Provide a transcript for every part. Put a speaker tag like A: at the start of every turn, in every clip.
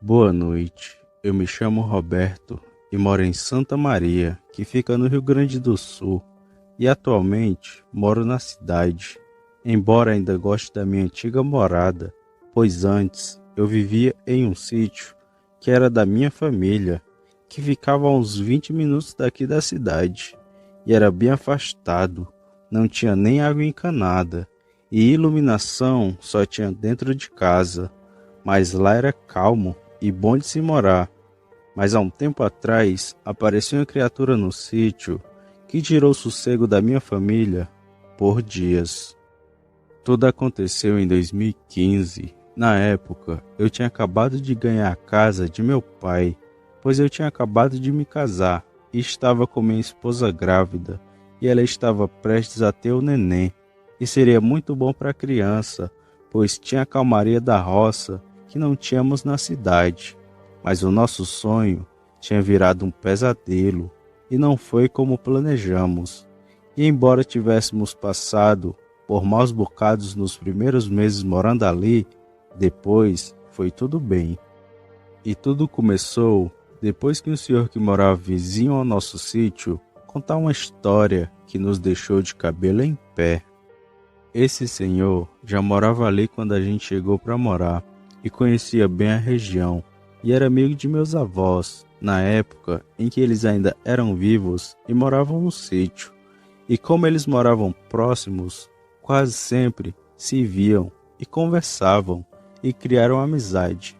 A: Boa noite, eu me chamo Roberto e moro em Santa Maria, que fica no Rio Grande do Sul, e atualmente moro na cidade, embora ainda goste da minha antiga morada, pois antes eu vivia em um sítio que era da minha família, que ficava a uns 20 minutos daqui da cidade, e era bem afastado, não tinha nem água encanada, e iluminação só tinha dentro de casa, mas lá era calmo e bom de se morar. Mas há um tempo atrás apareceu uma criatura no sítio que tirou o sossego da minha família por dias. Tudo aconteceu em 2015. Na época, eu tinha acabado de ganhar a casa de meu pai, pois eu tinha acabado de me casar e estava com minha esposa grávida, e ela estava prestes a ter o neném, e seria muito bom para a criança, pois tinha a calmaria da roça que não tínhamos na cidade. Mas o nosso sonho tinha virado um pesadelo e não foi como planejamos. E embora tivéssemos passado por maus bocados nos primeiros meses morando ali, depois foi tudo bem. E tudo começou depois que um senhor que morava vizinho ao nosso sítio contou uma história que nos deixou de cabelo em pé. Esse senhor já morava ali quando a gente chegou para morar e conhecia bem a região, e era amigo de meus avós, na época em que eles ainda eram vivos e moravam no sítio. E como eles moravam próximos, quase sempre se viam e conversavam e criaram amizade.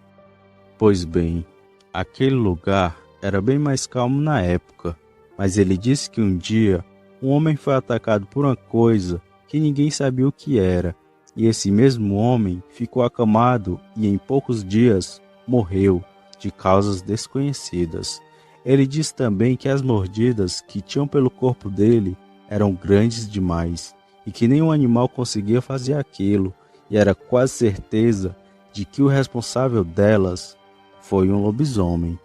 A: Pois bem, aquele lugar era bem mais calmo na época, mas ele disse que um dia um homem foi atacado por uma coisa que ninguém sabia o que era, e esse mesmo homem ficou acamado e em poucos dias morreu de causas desconhecidas. Ele disse também que as mordidas que tinham pelo corpo dele eram grandes demais e que nenhum animal conseguia fazer aquilo, e era quase certeza de que o responsável delas foi um lobisomem.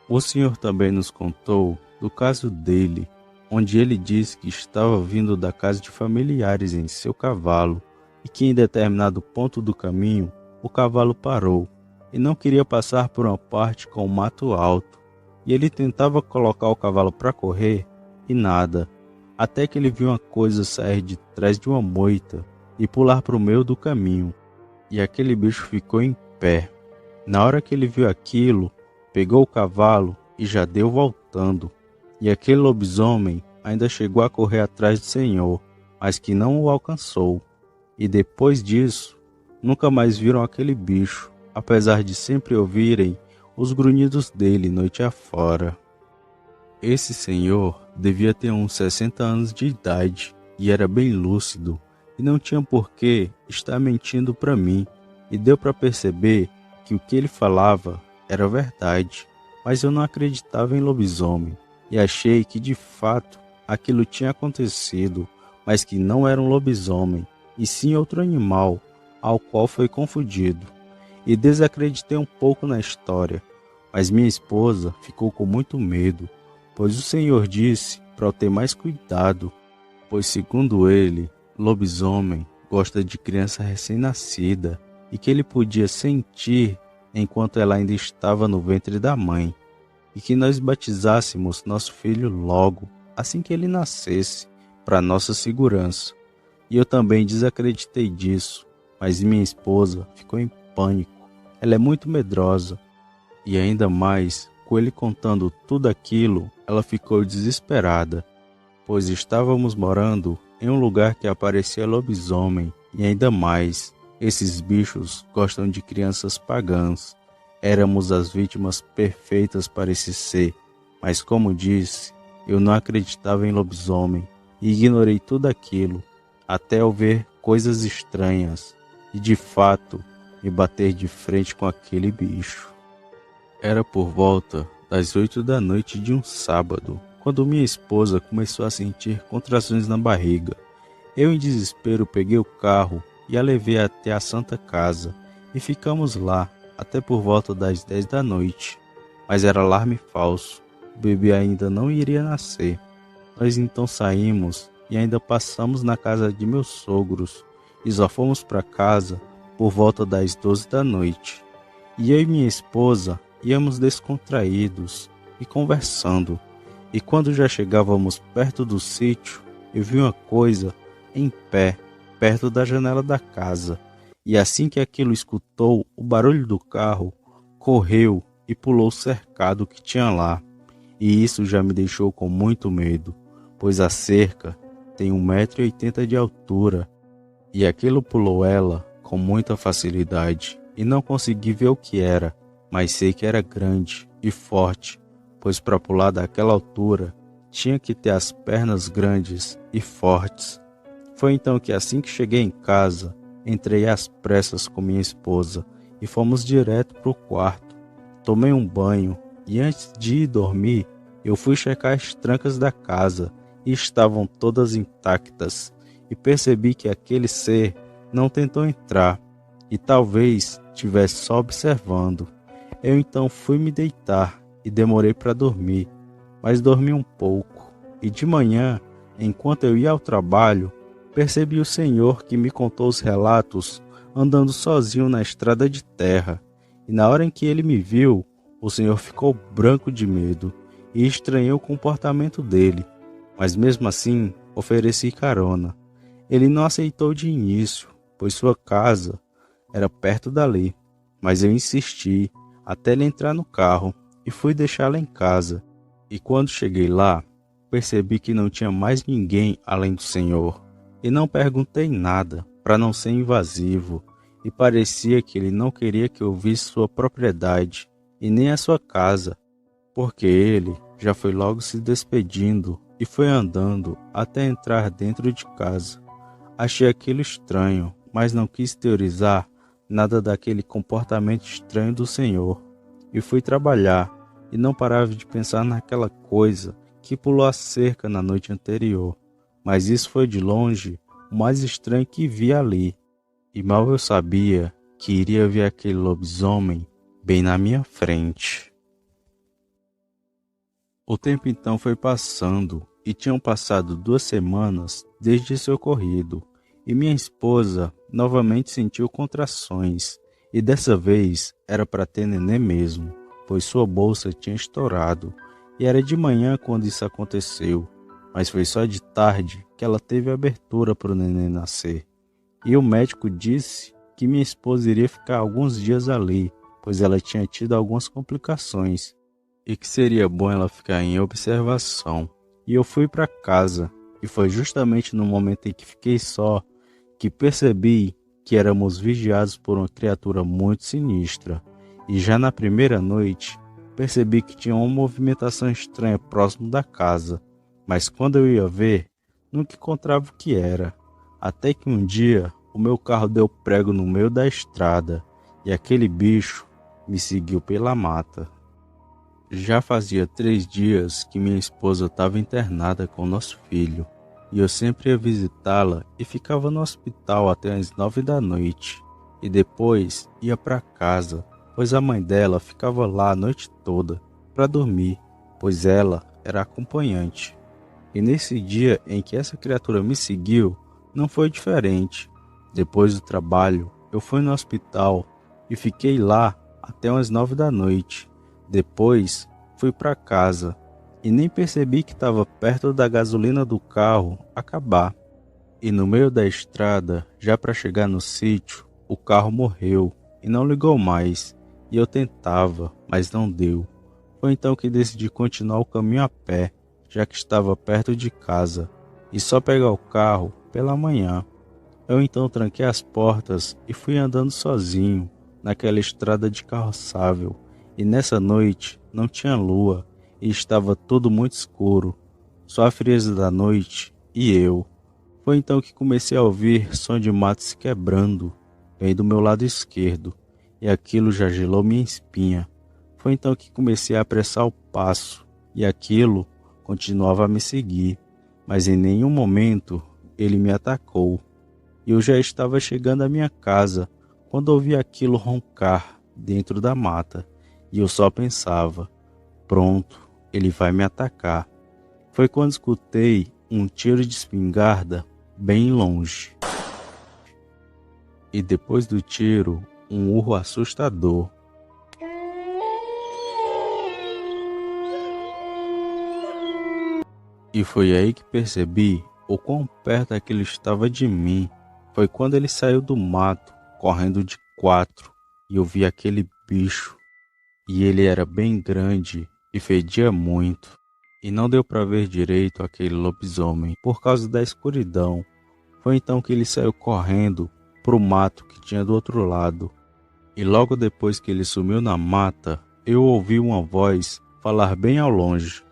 A: O senhor também nos contou do caso dele, onde ele disse que estava vindo da casa de familiares em seu cavalo e que em determinado ponto do caminho o cavalo parou e não queria passar por uma parte com o mato alto, e ele tentava colocar o cavalo para correr e nada, até que ele viu uma coisa sair de trás de uma moita e pular para o meio do caminho, e aquele bicho ficou em pé. Na hora que ele viu aquilo, pegou o cavalo e já deu voltando, e aquele lobisomem ainda chegou a correr atrás do senhor, mas que não o alcançou. E depois disso, nunca mais viram aquele bicho, apesar de sempre ouvirem os grunhidos dele noite afora. Esse senhor devia ter uns 60 anos de idade e era bem lúcido e não tinha por que estar mentindo para mim, e deu para perceber que o que ele falava era verdade, mas eu não acreditava em lobisomem e achei que de fato aquilo tinha acontecido, mas que não era um lobisomem e sim outro animal ao qual foi confundido, e desacreditei um pouco na história, mas minha esposa ficou com muito medo, pois o senhor disse para eu ter mais cuidado, pois segundo ele, lobisomem gosta de criança recém-nascida e que ele podia sentir enquanto ela ainda estava no ventre da mãe, e que nós batizássemos nosso filho logo, assim que ele nascesse, para nossa segurança. E eu também desacreditei disso, mas minha esposa ficou em pânico. Ela é muito medrosa, e ainda mais, com ele contando tudo aquilo, ela ficou desesperada, pois estávamos morando em um lugar que aparecia lobisomem, e ainda mais, esses bichos gostam de crianças pagãs. Éramos as vítimas perfeitas para esse ser, mas como disse, eu não acreditava em lobisomem e ignorei tudo aquilo, até eu ver coisas estranhas e de fato me bater de frente com aquele bicho. Era por volta das 8 da noite de um sábado, quando minha esposa começou a sentir contrações na barriga. Eu, em desespero, peguei o carro e a levei até a Santa Casa, e ficamos lá até por volta das 10 da noite. Mas era alarme falso, o bebê ainda não iria nascer. Nós então saímos e ainda passamos na casa de meus sogros, e só fomos para casa por volta das 12 da noite. E eu e minha esposa íamos descontraídos e conversando. E quando já chegávamos perto do sítio, eu vi uma coisa em pé, perto da janela da casa. E assim que aquilo escutou o barulho do carro, correu e pulou o cercado que tinha lá. E isso já me deixou com muito medo, pois a cerca tem 1,80 m de altura. E aquilo pulou ela com muita facilidade. E não consegui ver o que era, mas sei que era grande e forte, pois para pular daquela altura tinha que ter as pernas grandes e fortes. Foi então que assim que cheguei em casa, entrei às pressas com minha esposa e fomos direto para o quarto. Tomei um banho e antes de ir dormir, eu fui checar as trancas da casa e estavam todas intactas e percebi que aquele ser não tentou entrar e talvez estivesse só observando. Eu então fui me deitar e demorei para dormir, mas dormi um pouco e de manhã, enquanto eu ia ao trabalho, percebi o Senhor que me contou os relatos andando sozinho na estrada de terra. E na hora em que ele me viu, o Senhor ficou branco de medo e estranhei o comportamento dele, mas mesmo assim ofereci carona. Ele não aceitou de início, pois sua casa era perto dali, mas eu insisti até ele entrar no carro e fui deixá-la em casa. E quando cheguei lá, percebi que não tinha mais ninguém além do Senhor. E não perguntei nada, para não ser invasivo, e parecia que ele não queria que eu visse sua propriedade, e nem a sua casa, porque ele já foi logo se despedindo e foi andando até entrar dentro de casa. Achei aquilo estranho, mas não quis teorizar nada daquele comportamento estranho do Senhor, e fui trabalhar, e não parava de pensar naquela coisa que pulou a cerca na noite anterior. Mas isso foi de longe o mais estranho que vi ali, e mal eu sabia que iria ver aquele lobisomem bem na minha frente. O tempo então foi passando, e tinham passado 2 semanas desde esse ocorrido, e minha esposa novamente sentiu contrações, e dessa vez era para ter nenê mesmo, pois sua bolsa tinha estourado, e era de manhã quando isso aconteceu. Mas foi só de tarde que ela teve abertura para o neném nascer. E o médico disse que minha esposa iria ficar alguns dias ali, pois ela tinha tido algumas complicações, e que seria bom ela ficar em observação. E eu fui para casa, e foi justamente no momento em que fiquei só, que percebi que éramos vigiados por uma criatura muito sinistra. E já na primeira noite, percebi que tinha uma movimentação estranha próximo da casa. Mas quando eu ia ver, nunca encontrava o que era. Até que um dia, o meu carro deu prego no meio da estrada e aquele bicho me seguiu pela mata. Já fazia 3 dias que minha esposa estava internada com nosso filho e eu sempre ia visitá-la e ficava no hospital até as 9 da noite e depois ia para casa, pois a mãe dela ficava lá a noite toda para dormir, pois ela era acompanhante. E nesse dia em que essa criatura me seguiu, não foi diferente. Depois do trabalho, eu fui no hospital e fiquei lá até umas 9 da noite. Depois, fui para casa e nem percebi que estava perto da gasolina do carro acabar. E no meio da estrada, já para chegar no sítio, o carro morreu e não ligou mais. E eu tentava, mas não deu. Foi então que decidi continuar o caminho a pé, já que estava perto de casa, e só pegar o carro pela manhã. Eu então tranquei as portas e fui andando sozinho, naquela estrada de carroçável, e nessa noite não tinha lua, e estava tudo muito escuro, só a frieza da noite e eu. Foi então que comecei a ouvir som de mato se quebrando, bem do meu lado esquerdo, e aquilo já gelou minha espinha. Foi então que comecei a apressar o passo, e aquilo continuava a me seguir, mas em nenhum momento ele me atacou. E eu já estava chegando à minha casa, quando ouvi aquilo roncar dentro da mata, e eu só pensava, pronto, ele vai me atacar. Foi quando escutei um tiro de espingarda bem longe. E depois do tiro, um urro assustador. E foi aí que percebi o quão perto aquele estava de mim. Foi quando ele saiu do mato, correndo de 4, e eu vi aquele bicho. E ele era bem grande e fedia muito. E não deu para ver direito aquele lobisomem por causa da escuridão. Foi então que ele saiu correndo pro mato que tinha do outro lado. E logo depois que ele sumiu na mata, eu ouvi uma voz falar bem ao longe: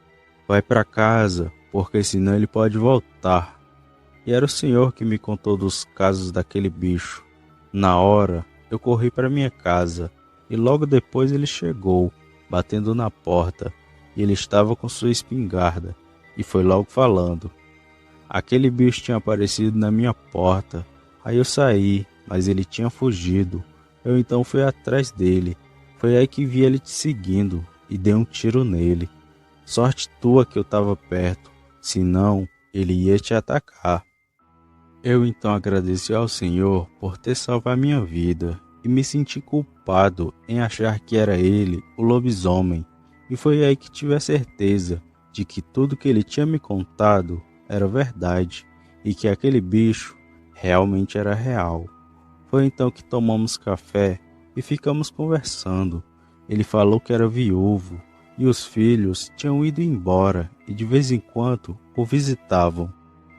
A: "Vai para casa, porque senão ele pode voltar." E era o senhor que me contou dos casos daquele bicho. Na hora, eu corri para minha casa e logo depois ele chegou, batendo na porta, e ele estava com sua espingarda e foi logo falando. Aquele bicho tinha aparecido na minha porta. Aí eu saí, mas ele tinha fugido. Eu então fui atrás dele. Foi aí que vi ele te seguindo e dei um tiro nele. Sorte tua que eu estava perto, senão ele ia te atacar. Eu então agradeci ao Senhor por ter salvo a minha vida e me senti culpado em achar que era ele, o lobisomem. E foi aí que tive a certeza de que tudo que ele tinha me contado era verdade e que aquele bicho realmente era real. Foi então que tomamos café e ficamos conversando. Ele falou que era viúvo e os filhos tinham ido embora e de vez em quando o visitavam.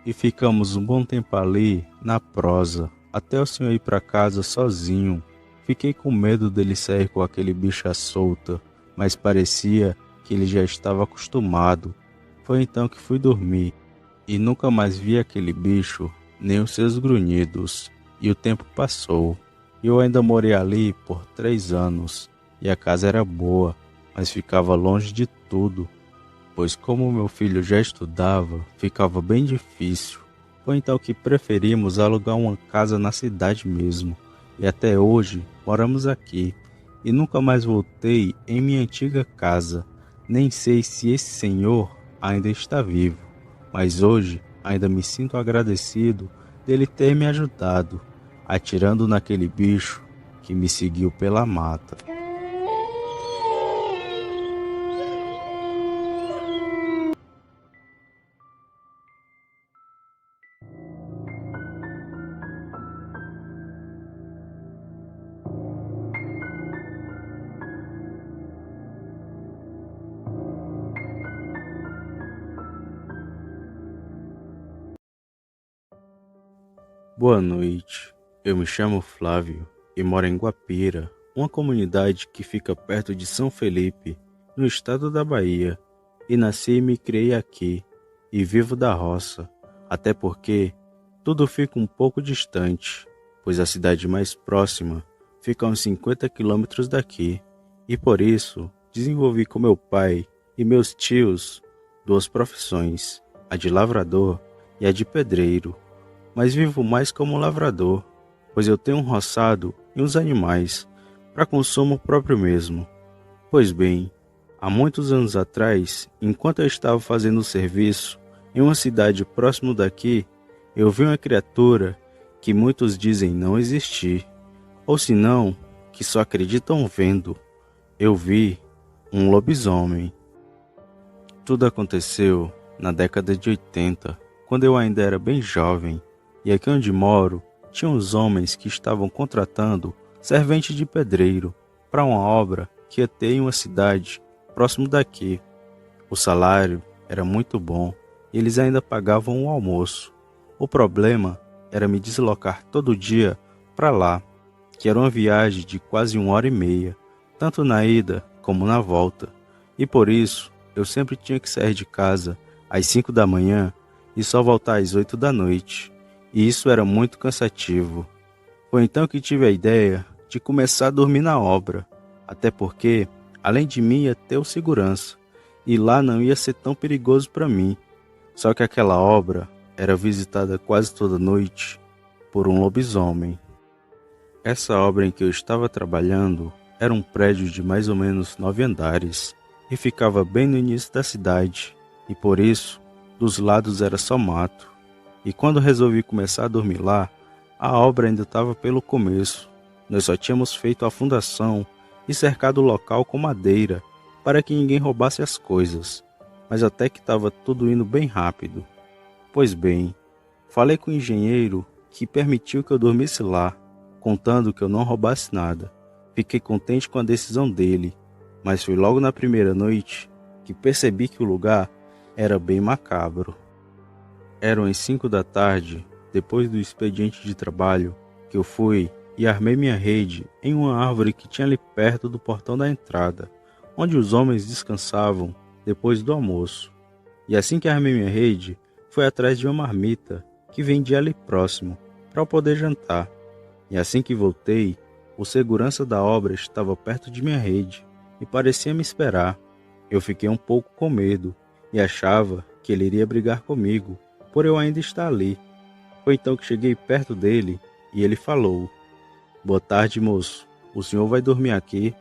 A: E ficamos um bom tempo ali, na prosa, até o senhor ir para casa sozinho. Fiquei com medo dele sair com aquele bicho à solta, mas parecia que ele já estava acostumado. Foi então que fui dormir, e nunca mais vi aquele bicho, nem os seus grunhidos. E o tempo passou. Eu ainda morei ali por 3 anos, e a casa era boa, mas ficava longe de tudo. Pois como meu filho já estudava, ficava bem difícil. Foi então que preferimos alugar uma casa na cidade mesmo. E até hoje moramos aqui. E nunca mais voltei em minha antiga casa. Nem sei se esse senhor ainda está vivo. Mas hoje ainda me sinto agradecido dele ter me ajudado, atirando naquele bicho que me seguiu pela mata. Boa noite, eu me chamo Flávio e moro em Guapira, uma comunidade que fica perto de São Felipe, no estado da Bahia, e nasci e me criei aqui, e vivo da roça, até porque tudo fica um pouco distante, pois a cidade mais próxima fica a uns 50 quilômetros daqui, e por isso desenvolvi com meu pai e meus tios 2 profissões, a de lavrador e a de pedreiro. Mas vivo mais como lavrador, pois eu tenho um roçado e uns animais, para consumo próprio mesmo. Pois bem, há muitos anos atrás, enquanto eu estava fazendo o serviço em uma cidade próximo daqui, eu vi uma criatura que muitos dizem não existir, ou se não, que só acreditam vendo. Eu vi um lobisomem. Tudo aconteceu na década de 80, quando eu ainda era bem jovem. E aqui onde moro, tinha uns homens que estavam contratando servente de pedreiro para uma obra que ia ter em uma cidade próximo daqui. O salário era muito bom e eles ainda pagavam o almoço. O problema era me deslocar todo dia para lá, que era uma viagem de quase 1h30, tanto na ida como na volta. E por isso, eu sempre tinha que sair de casa às 5 da manhã e só voltar às 8 da noite. E isso era muito cansativo. Foi então que tive a ideia de começar a dormir na obra, até porque, além de mim, ia ter o segurança, e lá não ia ser tão perigoso para mim. Só que aquela obra era visitada quase toda noite por um lobisomem. Essa obra em que eu estava trabalhando era um prédio de mais ou menos 9 andares, e ficava bem no início da cidade, e por isso, dos lados era só mato. E quando resolvi começar a dormir lá, a obra ainda estava pelo começo. Nós só tínhamos feito a fundação e cercado o local com madeira, para que ninguém roubasse as coisas. mas até que estava tudo indo bem rápido. Pois bem, falei com o engenheiro que permitiu que eu dormisse lá, contando que eu não roubasse nada. Fiquei contente com a decisão dele, mas foi logo na primeira noite que percebi que o lugar era bem macabro. Eram as 5 da tarde, depois do expediente de trabalho, que eu fui e armei minha rede em uma árvore que tinha ali perto do portão da entrada, onde os homens descansavam depois do almoço. E assim que armei minha rede, fui atrás de uma marmita que vendia ali próximo, para eu poder jantar. E assim que voltei, o segurança da obra estava perto de minha rede e parecia me esperar. Eu fiquei um pouco com medo e achava que ele iria brigar comigo, por eu ainda estar ali. Foi então que cheguei perto dele e ele falou: "Boa tarde, moço. O senhor vai dormir aqui?"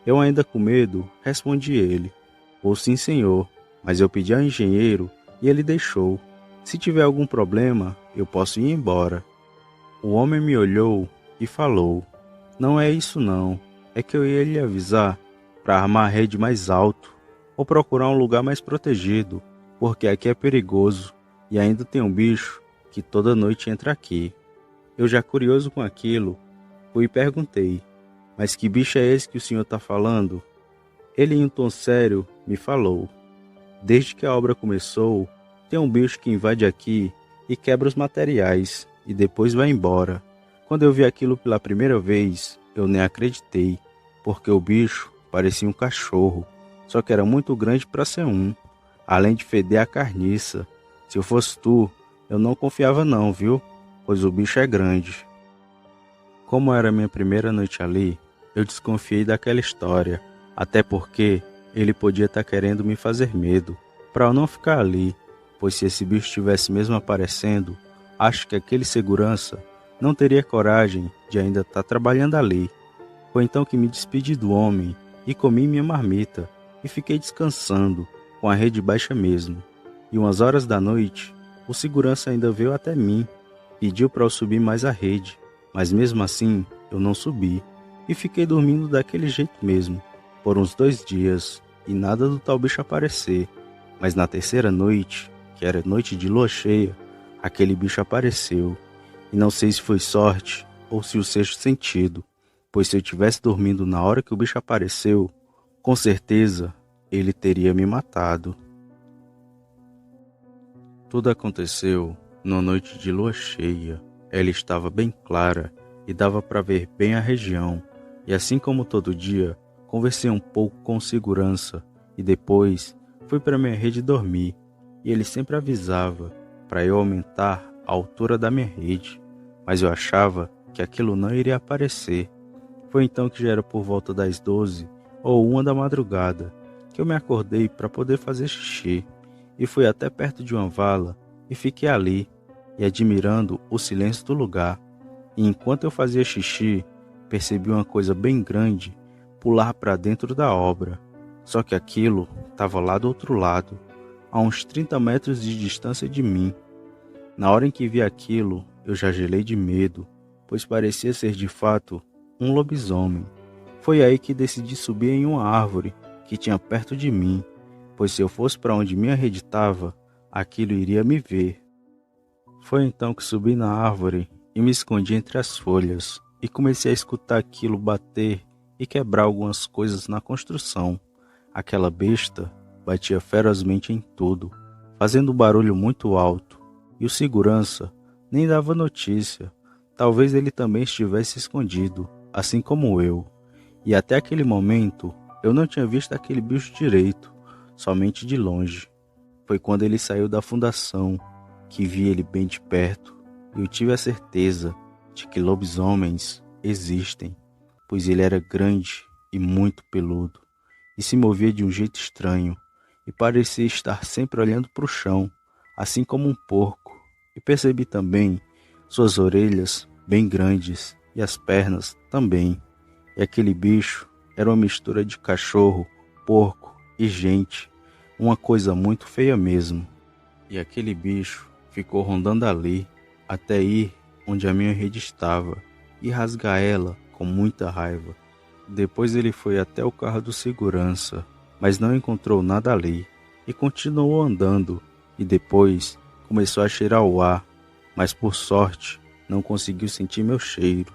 A: Eu ainda com medo, respondi ele: "Vou sim, senhor, mas eu pedi ao engenheiro e ele deixou. Se tiver algum problema, eu posso ir embora." O homem me olhou e falou: "Não é isso não, é que eu ia lhe avisar para armar a rede mais alto ou procurar um lugar mais protegido, porque aqui é perigoso e ainda tem um bicho que toda noite entra aqui." Eu já curioso com aquilo, fui e perguntei: "Mas que bicho é esse que o senhor está falando?" Ele em um tom sério me falou: "Desde que a obra começou, tem um bicho que invade aqui e quebra os materiais e depois vai embora." Quando eu vi aquilo pela primeira vez, eu nem acreditei, porque o bicho parecia um cachorro, só que era muito grande para ser um, além de feder a carniça. Se eu fosse tu, eu não confiava não, viu? Pois o bicho é grande. Como era minha primeira noite ali, eu desconfiei daquela história, até porque ele podia estar querendo me fazer medo, para eu não ficar ali, pois se esse bicho estivesse mesmo aparecendo, acho que aquele segurança não teria coragem de ainda estar trabalhando ali. Foi então que me despedi do homem e comi minha marmita e fiquei descansando, com a rede baixa mesmo. E umas horas da noite, o segurança ainda veio até mim, pediu para eu subir mais a rede, mas mesmo assim eu não subi e fiquei dormindo daquele jeito mesmo, por uns 2 dias e nada do tal bicho aparecer. Mas na terceira noite, que era noite de lua cheia, aquele bicho apareceu. E não sei se foi sorte ou se o sexto sentido, pois se eu tivesse dormindo na hora que o bicho apareceu, com certeza ele teria me matado. Tudo aconteceu numa noite de lua cheia. Ela estava bem clara e dava para ver bem a região. E assim como todo dia, conversei um pouco com o segurança e depois fui para minha rede dormir. E ele sempre avisava para eu aumentar a altura da minha rede, mas eu achava que aquilo não iria aparecer. Foi então que já era por volta das 12 ou 1 da madrugada que eu me acordei para poder fazer xixi e fui até perto de uma vala e fiquei ali e admirando o silêncio do lugar. E enquanto eu fazia xixi, percebi uma coisa bem grande pular para dentro da obra. Só que aquilo estava lá do outro lado, a uns 30 metros de distância de mim. Na hora em que vi aquilo, eu já gelei de medo, pois parecia ser de fato um lobisomem. Foi aí que decidi subir em uma árvore que tinha perto de mim, pois se eu fosse para onde minha rede estava, aquilo iria me ver. Foi então que subi na árvore e me escondi entre as folhas e comecei a escutar aquilo bater e quebrar algumas coisas na construção. Aquela besta batia ferozmente em tudo, fazendo um barulho muito alto, e o segurança nem dava notícia. Talvez ele também estivesse escondido, assim como eu. E até aquele momento, eu não tinha visto aquele bicho direito, somente de longe. Foi quando ele saiu da fundação que vi ele bem de perto, e eu tive a certeza de que lobisomens existem, pois ele era grande e muito peludo, e se movia de um jeito estranho, e parecia estar sempre olhando para o chão, assim como um porco. E percebi também suas orelhas bem grandes e as pernas também. E aquele bicho era uma mistura de cachorro, porco e gente, uma coisa muito feia mesmo. E aquele bicho ficou rondando ali, até ir onde a minha rede estava, e rasgar ela com muita raiva. Depois ele foi até o carro do segurança, mas não encontrou nada ali. e continuou andando, e depois começou a cheirar o ar, mas por sorte não conseguiu sentir meu cheiro.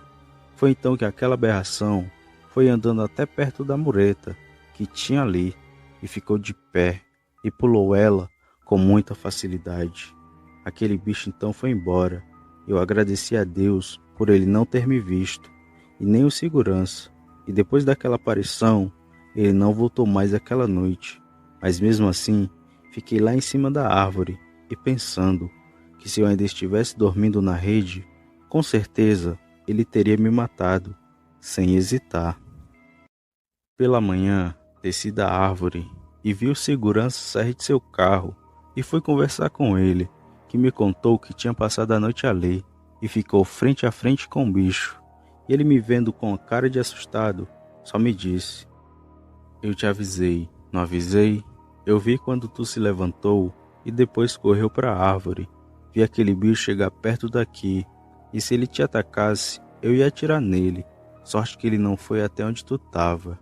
A: Foi então que aquela aberração foi andando até perto da mureta que tinha ali e ficou de pé e pulou ela com muita facilidade. Aquele bicho então foi embora. Eu agradeci a Deus por ele não ter me visto e nem o segurança. E depois daquela aparição, ele não voltou mais aquela noite. Mas mesmo assim, fiquei lá em cima da árvore e pensando que se eu ainda estivesse dormindo na rede, com certeza ele teria me matado, sem hesitar. Pela manhã, desci da árvore e vi o segurança sair de seu carro e fui conversar com ele, que me contou que tinha passado a noite ali e ficou frente a frente com o bicho. E ele me vendo com a cara de assustado, só me disse: "Eu te avisei, não avisei? Eu vi quando tu se levantou e depois correu para a árvore. Vi aquele bicho chegar perto daqui e se ele te atacasse, eu ia atirar nele. Sorte que ele não foi até onde tu estava."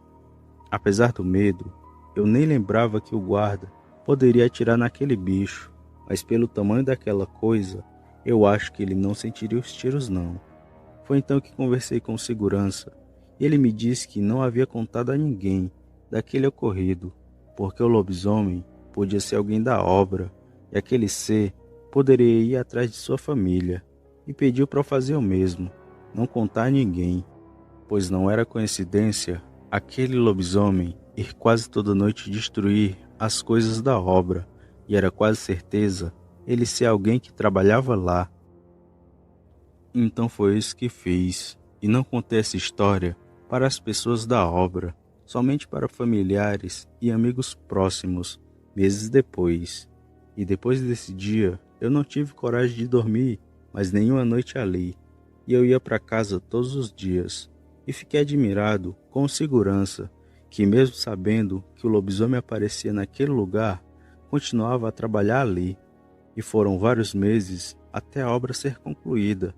A: Apesar do medo, eu nem lembrava que o guarda poderia atirar naquele bicho, mas pelo tamanho daquela coisa, eu acho que ele não sentiria os tiros não. Foi então que conversei com o segurança e ele me disse que não havia contado a ninguém daquele ocorrido, porque o lobisomem podia ser alguém da obra e aquele ser poderia ir atrás de sua família, e pediu para fazer o mesmo, não contar a ninguém, pois não era coincidência aquele lobisomem ir quase toda noite destruir as coisas da obra, e era quase certeza ele ser alguém que trabalhava lá. Então foi isso que fiz, e não contei essa história para as pessoas da obra, somente para familiares e amigos próximos, meses depois. E depois desse dia, eu não tive coragem de dormir mais nenhuma noite ali, e eu ia para casa todos os dias, e fiquei admirado com o segurança, que mesmo sabendo que o lobisomem aparecia naquele lugar, continuava a trabalhar ali, e foram vários meses até a obra ser concluída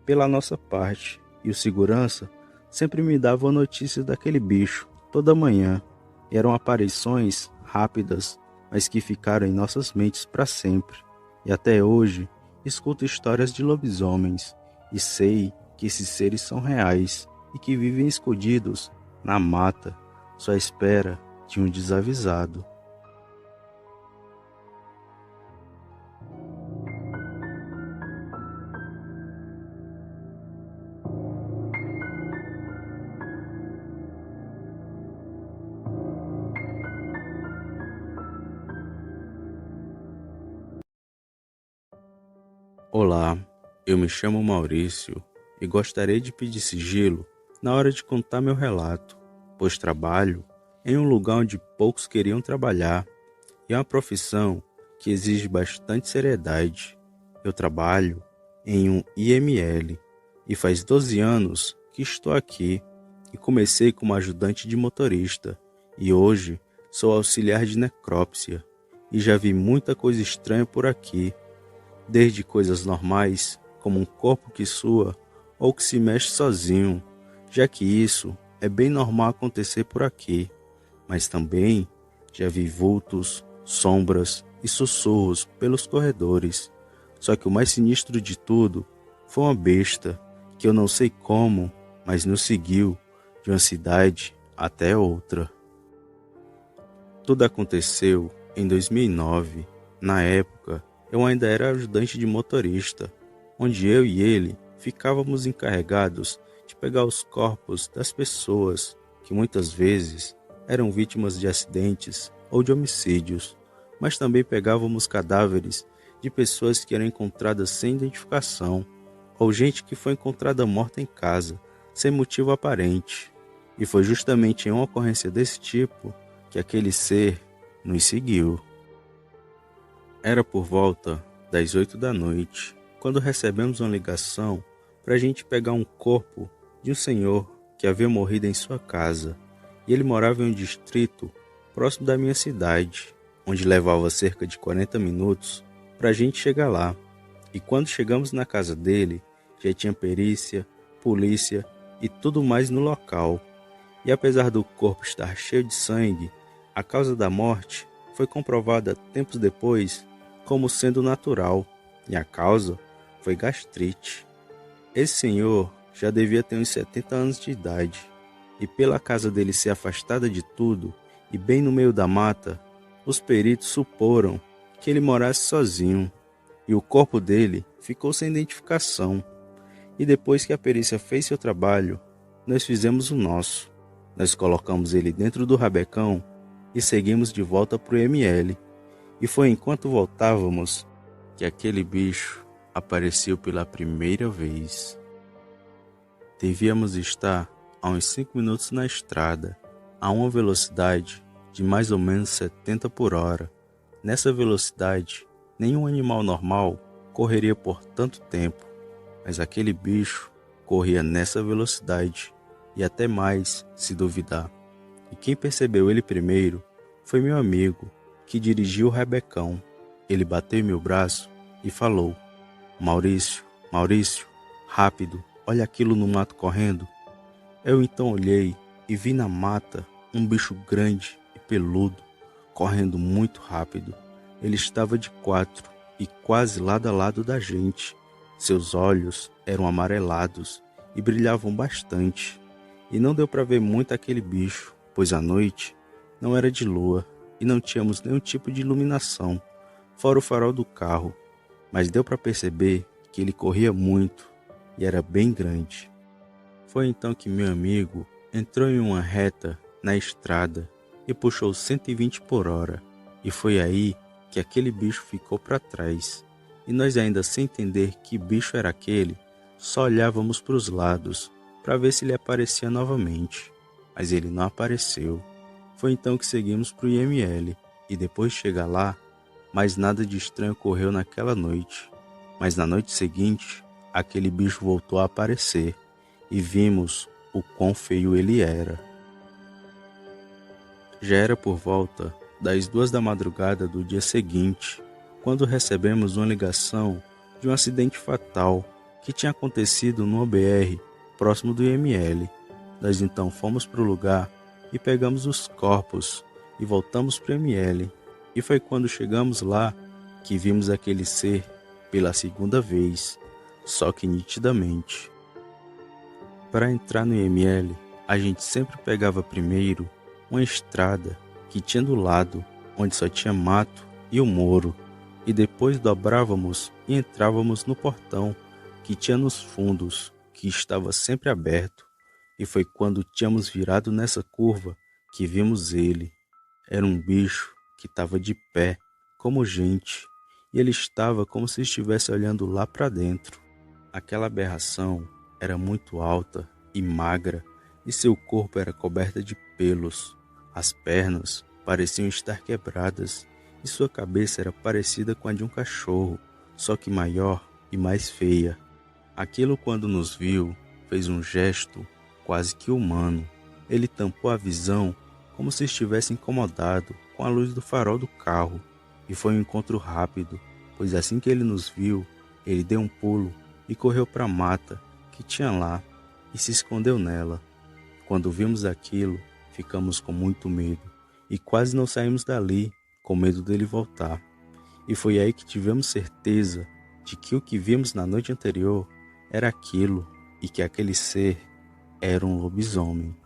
A: pela nossa parte, e o segurança sempre me dava notícias daquele bicho toda manhã. Eram aparições rápidas, mas que ficaram em nossas mentes para sempre. E até hoje escuto histórias de lobisomens e sei que esses seres são reais e que vivem escondidos na mata, só à espera de um desavisado. Olá, eu me chamo Maurício e gostaria de pedir sigilo na hora de contar meu relato, pois trabalho em um lugar onde poucos queriam trabalhar e é uma profissão que exige bastante seriedade. Eu trabalho em um IML e faz 12 anos que estou aqui e comecei como ajudante de motorista e hoje sou auxiliar de necrópsia e já vi muita coisa estranha por aqui. Desde coisas normais, como um corpo que sua ou que se mexe sozinho, já que isso é bem normal acontecer por aqui, mas também já vi vultos, sombras e sussurros pelos corredores. Só que o mais sinistro de tudo foi uma besta que eu não sei como, mas nos seguiu de uma cidade até outra. Tudo aconteceu em 2009. Na época, eu ainda era ajudante de motorista, onde eu e ele ficávamos encarregados de pegar os corpos das pessoas que muitas vezes eram vítimas de acidentes ou de homicídios, mas também pegávamos cadáveres de pessoas que eram encontradas sem identificação ou gente que foi encontrada morta em casa, sem motivo aparente. E foi justamente em uma ocorrência desse tipo que aquele ser nos seguiu. Era por volta das 8 da noite, quando recebemos uma ligação para a gente pegar um corpo de um senhor que havia morrido em sua casa, e ele morava em um distrito próximo da minha cidade, onde levava cerca de 40 minutos para a gente chegar lá. E quando chegamos na casa dele, já tinha perícia, polícia e tudo mais no local. E apesar do corpo estar cheio de sangue, a causa da morte foi comprovada tempos depois como sendo natural, e a causa foi gastrite. Esse senhor já devia ter uns 70 anos de idade, e pela casa dele ser afastada de tudo e bem no meio da mata, os peritos suporam que ele morasse sozinho, e o corpo dele ficou sem identificação. E depois que a perícia fez seu trabalho, nós fizemos o nosso. Nós colocamos ele dentro do rabecão e seguimos de volta para o ML. E foi enquanto voltávamos que aquele bicho apareceu pela primeira vez. Devíamos estar a uns 5 minutos na estrada, a uma velocidade de mais ou menos 70 por hora. Nessa velocidade, nenhum animal normal correria por tanto tempo, mas aquele bicho corria nessa velocidade e até mais, se duvidar. E quem percebeu ele primeiro foi meu amigo, que dirigiu o rabecão. Ele bateu em meu braço e falou: Maurício, Maurício, rápido, olha aquilo no mato correndo. Eu então olhei e vi na mata um bicho grande e peludo, correndo muito rápido. Ele estava de 4 e quase lado a lado da gente. Seus olhos eram amarelados e brilhavam bastante. E não deu para ver muito aquele bicho, pois a noite não era de lua e não tínhamos nenhum tipo de iluminação, fora o farol do carro. Mas deu para perceber que ele corria muito e era bem grande. Foi então que meu amigo entrou em uma reta na estrada e puxou 120 por hora. E foi aí que aquele bicho ficou para trás. E nós, ainda sem entender que bicho era aquele, só olhávamos para os lados para ver se ele aparecia novamente. Mas ele não apareceu. Foi então que seguimos para o IML, e depois de chegar lá, mais nada de estranho ocorreu naquela noite. Mas na noite seguinte, aquele bicho voltou a aparecer, e vimos o quão feio ele era. Já era por volta das 2 da madrugada do dia seguinte, quando recebemos uma ligação de um acidente fatal que tinha acontecido no BR próximo do IML. Nós então fomos para o lugar e pegamos os corpos e voltamos para o IML. E foi quando chegamos lá que vimos aquele ser pela segunda vez, só que nitidamente. Para entrar no IML, a gente sempre pegava primeiro uma estrada que tinha do lado, onde só tinha mato e o muro, e depois dobrávamos e entrávamos no portão que tinha nos fundos, que estava sempre aberto. E foi quando tínhamos virado nessa curva que vimos ele. Era um bicho que estava de pé, como gente, e ele estava como se estivesse olhando lá para dentro. Aquela aberração era muito alta e magra, e seu corpo era coberto de pelos. As pernas pareciam estar quebradas, e sua cabeça era parecida com a de um cachorro, só que maior e mais feia. Aquilo, quando nos viu, fez um gesto quase que humano. Ele tampou a visão como se estivesse incomodado com a luz do farol do carro, e foi um encontro rápido, pois assim que ele nos viu, ele deu um pulo e correu para a mata que tinha lá e se escondeu nela. Quando vimos aquilo, ficamos com muito medo e quase não saímos dali, com medo dele voltar. E foi aí que tivemos certeza de que o que vimos na noite anterior era aquilo, e que aquele ser era um lobisomem.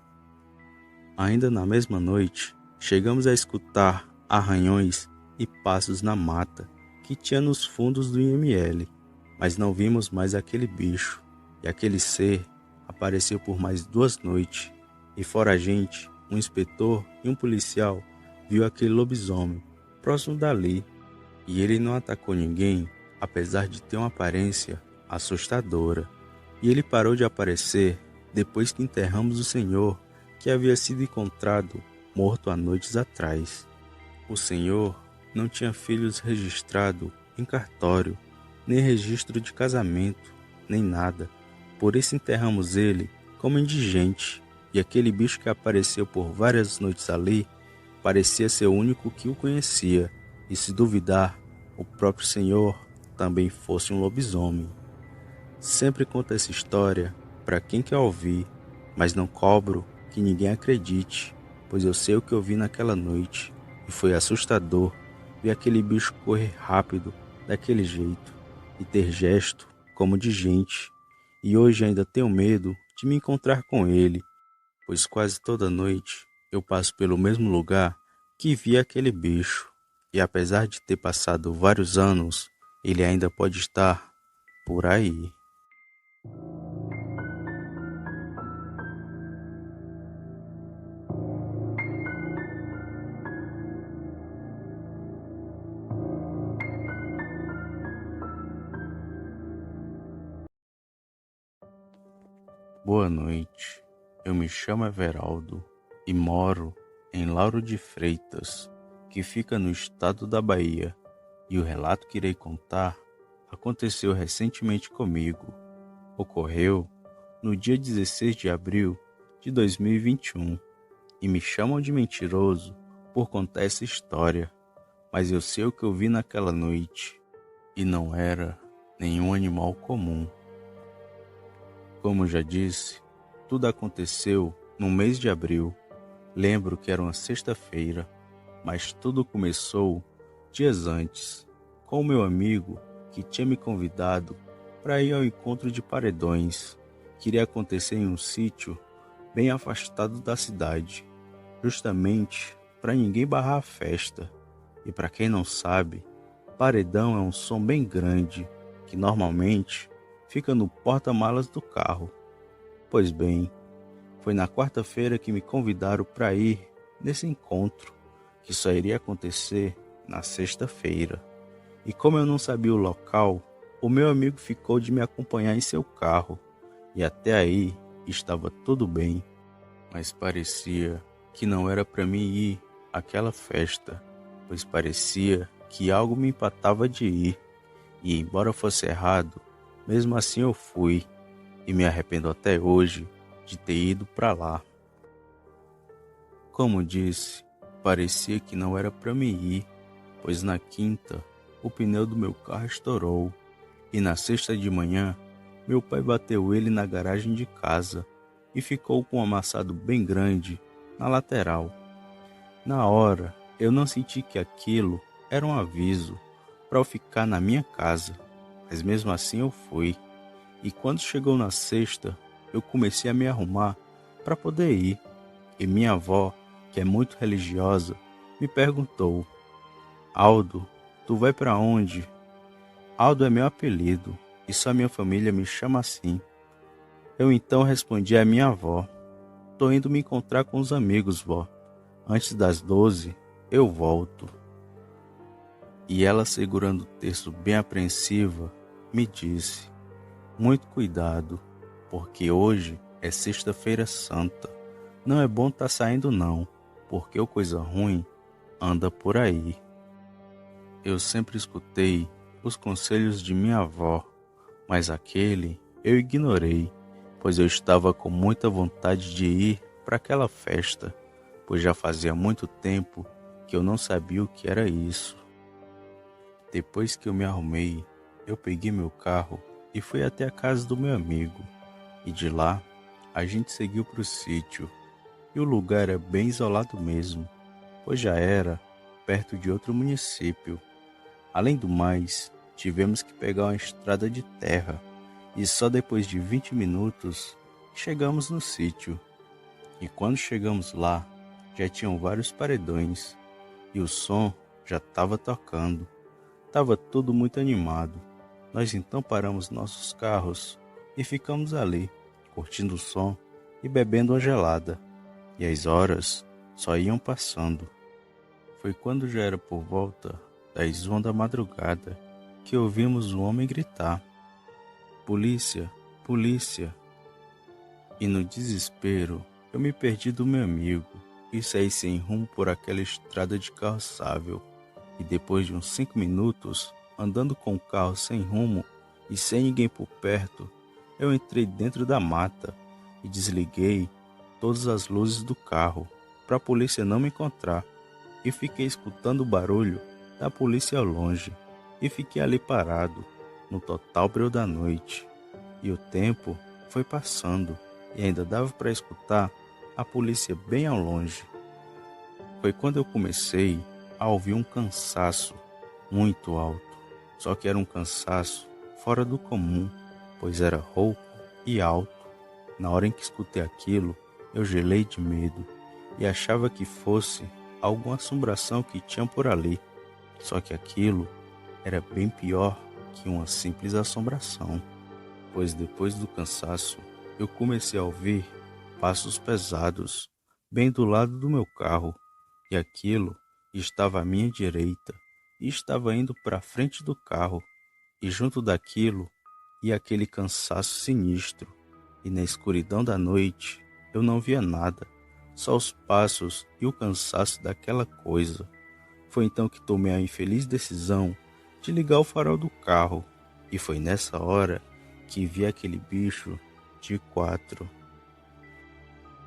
A: Ainda na mesma noite, chegamos a escutar arranhões e passos na mata que tinha nos fundos do IML, mas não vimos mais aquele bicho, e aquele ser apareceu por mais 2 noites, e fora a gente, um inspetor e um policial viu aquele lobisomem próximo dali, e ele não atacou ninguém, apesar de ter uma aparência assustadora. E ele parou de aparecer depois que enterramos o senhor que havia sido encontrado morto há noites atrás. O senhor não tinha filhos registrados em cartório, nem registro de casamento, nem nada. Por isso enterramos ele como indigente, e aquele bicho que apareceu por várias noites ali parecia ser o único que o conhecia, e se duvidar, o próprio senhor também fosse um lobisomem. Sempre conto essa história para quem quer ouvir, mas não cobro que ninguém acredite, pois eu sei o que eu vi naquela noite, e foi assustador ver aquele bicho correr rápido daquele jeito e ter gesto como de gente. E hoje ainda tenho medo de me encontrar com ele, pois quase toda noite eu passo pelo mesmo lugar que vi aquele bicho. E apesar de ter passado vários anos, ele ainda pode estar por aí. Boa noite, eu me chamo Everaldo e moro em Lauro de Freitas, que fica no estado da Bahia, e o relato que irei contar aconteceu recentemente comigo. Ocorreu no dia 16 de abril de 2021 e me chamam de mentiroso por contar essa história, mas eu sei o que eu vi naquela noite e não era nenhum animal comum. Como já disse, tudo aconteceu no mês de abril. Lembro que era uma sexta-feira, mas tudo começou dias antes, com o meu amigo que tinha me convidado para ir ao encontro de paredões, que iria acontecer em um sítio bem afastado da cidade, justamente para ninguém barrar a festa. E para quem não sabe, paredão é um som bem grande que normalmente fica no porta-malas do carro. Pois bem, foi na quarta-feira que me convidaram para ir nesse encontro, que só iria acontecer na sexta-feira. E como eu não sabia o local, o meu amigo ficou de me acompanhar em seu carro. E até aí estava tudo bem, mas parecia que não era para mim ir àquela festa, pois parecia que algo me empatava de ir. E embora fosse errado, mesmo assim eu fui, e me arrependo até hoje de ter ido para lá. Como disse, parecia que não era para me ir, pois na quinta o pneu do meu carro estourou, e na sexta de manhã meu pai bateu ele na garagem de casa e ficou com um amassado bem grande na lateral. Na hora, eu não senti que aquilo era um aviso para eu ficar na minha casa, mas mesmo assim eu fui. E quando chegou na sexta, eu comecei a me arrumar para poder ir. E minha avó, que é muito religiosa, me perguntou: Aldo, tu vai para onde? Aldo é meu apelido e só minha família me chama assim. Eu então respondi à minha avó: tô indo me encontrar com os amigos, vó. Antes das 12, eu volto. E ela, segurando o terço bem apreensiva, me disse: muito cuidado, porque hoje é sexta-feira santa. Não é bom estar saindo não, porque o coisa ruim anda por aí. Eu sempre escutei os conselhos de minha avó, mas aquele eu ignorei, pois eu estava com muita vontade de ir para aquela festa, pois já fazia muito tempo que eu não sabia o que era isso. Depois que eu me arrumei, eu peguei meu carro e fui até a casa do meu amigo, e de lá a gente seguiu para o sítio, e o lugar era bem isolado mesmo, pois já era perto de outro município. Além do mais, tivemos que pegar uma estrada de terra, e só depois de 20 minutos chegamos no sítio. E quando chegamos lá, já tinham vários paredões, e o som já estava tocando. Estava tudo muito animado. Nós então paramos nossos carros e ficamos ali, curtindo o som e bebendo uma gelada. E as horas só iam passando. Foi quando já era por volta das 1 da madrugada que ouvimos um homem gritar: polícia, polícia! E no desespero eu me perdi do meu amigo e saí sem rumo por aquela estrada de carroçável. E depois de uns 5 minutos, andando com o carro sem rumo e sem ninguém por perto, eu entrei dentro da mata e desliguei todas as luzes do carro para a polícia não me encontrar. E fiquei escutando o barulho da polícia ao longe e fiquei ali parado, no total breu da noite. E o tempo foi passando e ainda dava para escutar a polícia bem ao longe. Foi quando eu comecei ao ouvir um cansaço muito alto. Só que era um cansaço fora do comum, pois era rouco e alto. Na hora em que escutei aquilo, eu gelei de medo e achava que fosse alguma assombração que tinha por ali. Só que aquilo era bem pior que uma simples assombração, pois depois do cansaço eu comecei a ouvir passos pesados bem do lado do meu carro, e aquilo estava à minha direita e estava indo para a frente do carro, e junto daquilo ia aquele cansaço sinistro, e na escuridão da noite eu não via nada, só os passos e o cansaço daquela coisa. Foi então que tomei a infeliz decisão de ligar o farol do carro, e foi nessa hora que vi aquele bicho de 4.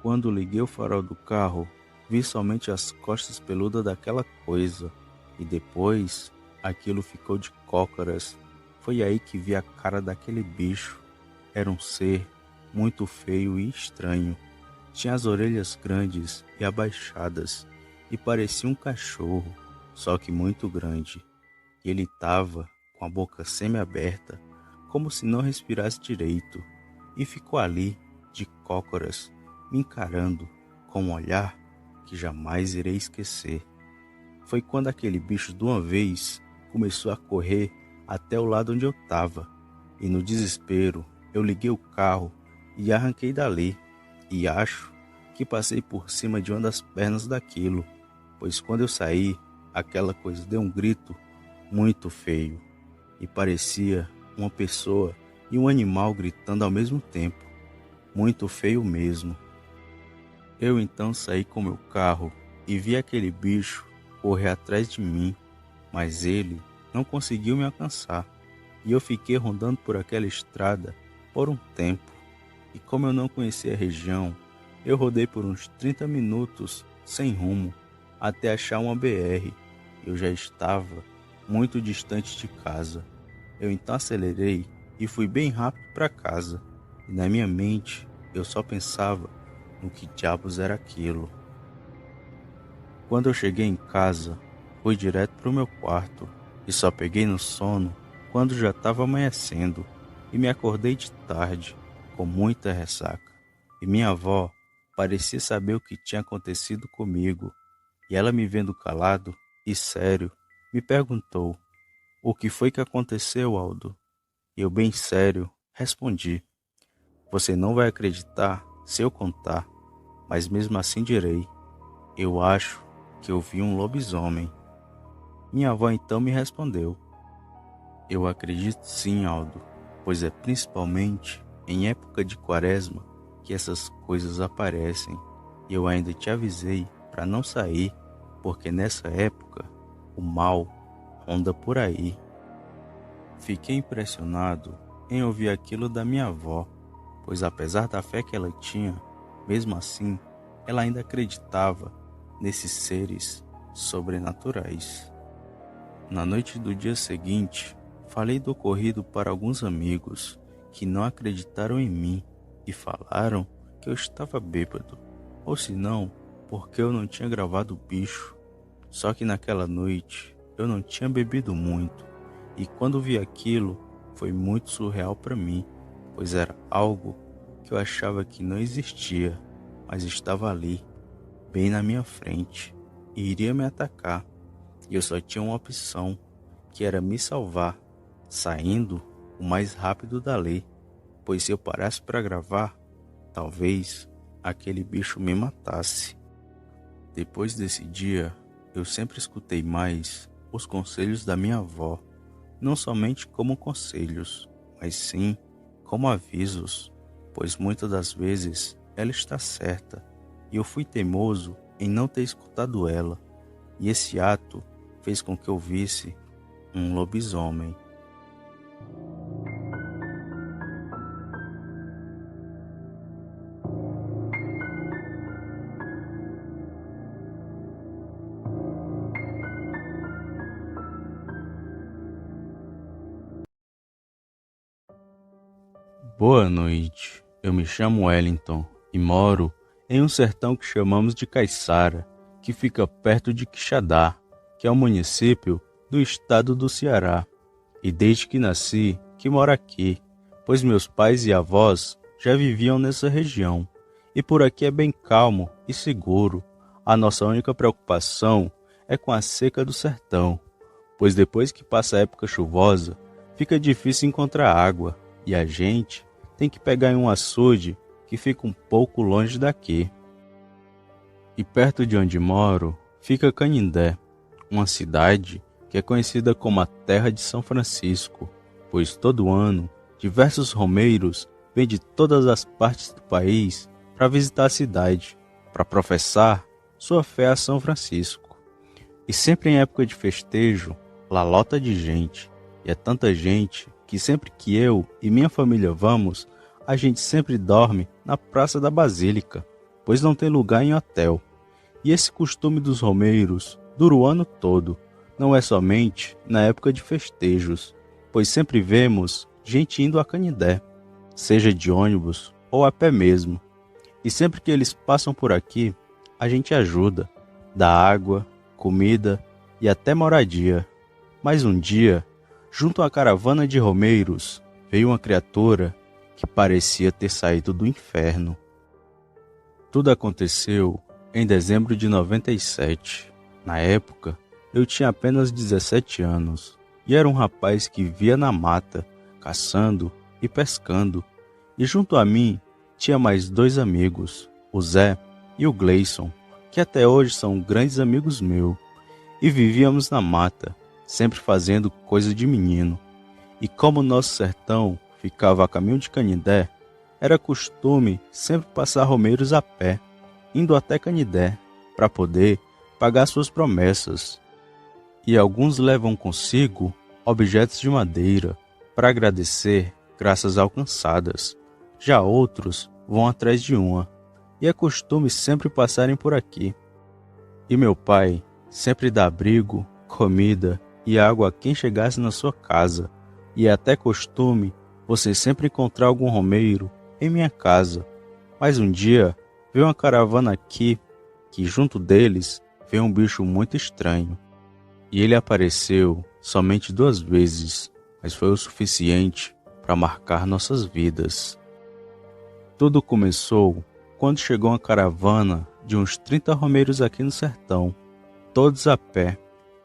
A: Quando liguei o farol do carro, vi somente as costas peludas daquela coisa, e depois aquilo ficou de cócoras. Foi aí que vi a cara daquele bicho. Era um ser muito feio e estranho. Tinha as orelhas grandes e abaixadas, e parecia um cachorro, só que muito grande. E ele estava com a boca semi-aberta, como se não respirasse direito, e ficou ali, de cócoras, me encarando com um olhar que jamais irei esquecer. Foi quando aquele bicho de uma vez começou a correr até o lado onde eu estava, e no desespero eu liguei o carro e arranquei dali, e acho que passei por cima de uma das pernas daquilo, pois quando eu saí, aquela coisa deu um grito muito feio, e parecia uma pessoa e um animal gritando ao mesmo tempo, muito feio mesmo. Eu então saí com meu carro e vi aquele bicho correr atrás de mim, mas ele não conseguiu me alcançar, e eu fiquei rondando por aquela estrada por um tempo. E como eu não conhecia a região, eu rodei por uns 30 minutos sem rumo até achar uma BR. Eu já estava muito distante de casa. Eu então acelerei e fui bem rápido para casa, e na minha mente eu só pensava no que diabos era aquilo. Quando eu cheguei em casa, fui direto para o meu quarto e só peguei no sono quando já estava amanhecendo, e me acordei de tarde com muita ressaca. E minha avó parecia saber o que tinha acontecido comigo, e ela, me vendo calado e sério, me perguntou: "O que foi que aconteceu, Aldo?" E eu, bem sério, respondi: "Você não vai acreditar se eu contar, mas mesmo assim direi. Eu acho que eu vi um lobisomem." Minha avó então me respondeu: "Eu acredito sim, Aldo, pois é principalmente em época de quaresma que essas coisas aparecem. E eu ainda te avisei para não sair, porque nessa época o mal ronda por aí." Fiquei impressionado em ouvir aquilo da minha avó, pois apesar da fé que ela tinha, mesmo assim, ela ainda acreditava nesses seres sobrenaturais. Na noite do dia seguinte, falei do ocorrido para alguns amigos que não acreditaram em mim e falaram que eu estava bêbado, ou se não, porque eu não tinha gravado o bicho. Só que naquela noite eu não tinha bebido muito, e quando vi aquilo foi muito surreal para mim, pois era algo que eu achava que não existia, mas estava ali, bem na minha frente, e iria me atacar. E eu só tinha uma opção, que era me salvar, saindo o mais rápido dali, pois se eu parasse para gravar, talvez aquele bicho me matasse. Depois desse dia, eu sempre escutei mais os conselhos da minha avó, não somente como conselhos, mas sim como avisos, pois muitas das vezes ela está certa, e eu fui teimoso em não ter escutado ela, e esse ato fez com que eu visse um lobisomem. Boa noite, eu me chamo Wellington e moro em um sertão que chamamos de Caiçara, que fica perto de Quixadá, que é um município do estado do Ceará, e desde que nasci, que moro aqui, pois meus pais e avós já viviam nessa região, e por aqui é bem calmo e seguro. A nossa única preocupação é com a seca do sertão, pois depois que passa a época chuvosa, fica difícil encontrar água, e a gente tem que pegar em um açude que fica um pouco longe daqui. E perto de onde moro fica Canindé, uma cidade que é conhecida como a Terra de São Francisco, pois todo ano diversos romeiros vêm de todas as partes do país para visitar a cidade, para professar sua fé a São Francisco. E sempre em época de festejo, lá lota de gente, e é tanta gente que sempre que eu e minha família vamos, a gente sempre dorme na Praça da Basílica, pois não tem lugar em hotel. E esse costume dos romeiros dura o ano todo, não é somente na época de festejos, pois sempre vemos gente indo a Canindé, seja de ônibus ou a pé mesmo. E sempre que eles passam por aqui, a gente ajuda, dá água, comida e até moradia. Mas um dia, junto à caravana de romeiros, veio uma criatura que parecia ter saído do inferno. Tudo aconteceu em dezembro de 97. Na época, eu tinha apenas 17 anos e era um rapaz que vivia na mata, caçando e pescando. E junto a mim tinha mais 2 amigos, o Zé e o Gleison, que até hoje são grandes amigos meus. E vivíamos na mata, sempre fazendo coisa de menino. E como nosso sertão ficava a caminho de Canindé, era costume sempre passar romeiros a pé, indo até Canindé, para poder pagar suas promessas. E alguns levam consigo objetos de madeira, para agradecer graças alcançadas. Já outros vão atrás de uma, e é costume sempre passarem por aqui. E meu pai sempre dá abrigo, comida e água a quem chegasse na sua casa, e é até costume você sempre encontrar algum romeiro em minha casa. Mas um dia veio uma caravana aqui, que junto deles veio um bicho muito estranho. E ele apareceu somente 2 vezes, mas foi o suficiente para marcar nossas vidas. Tudo começou quando chegou uma caravana de uns 30 romeiros aqui no sertão, todos a pé,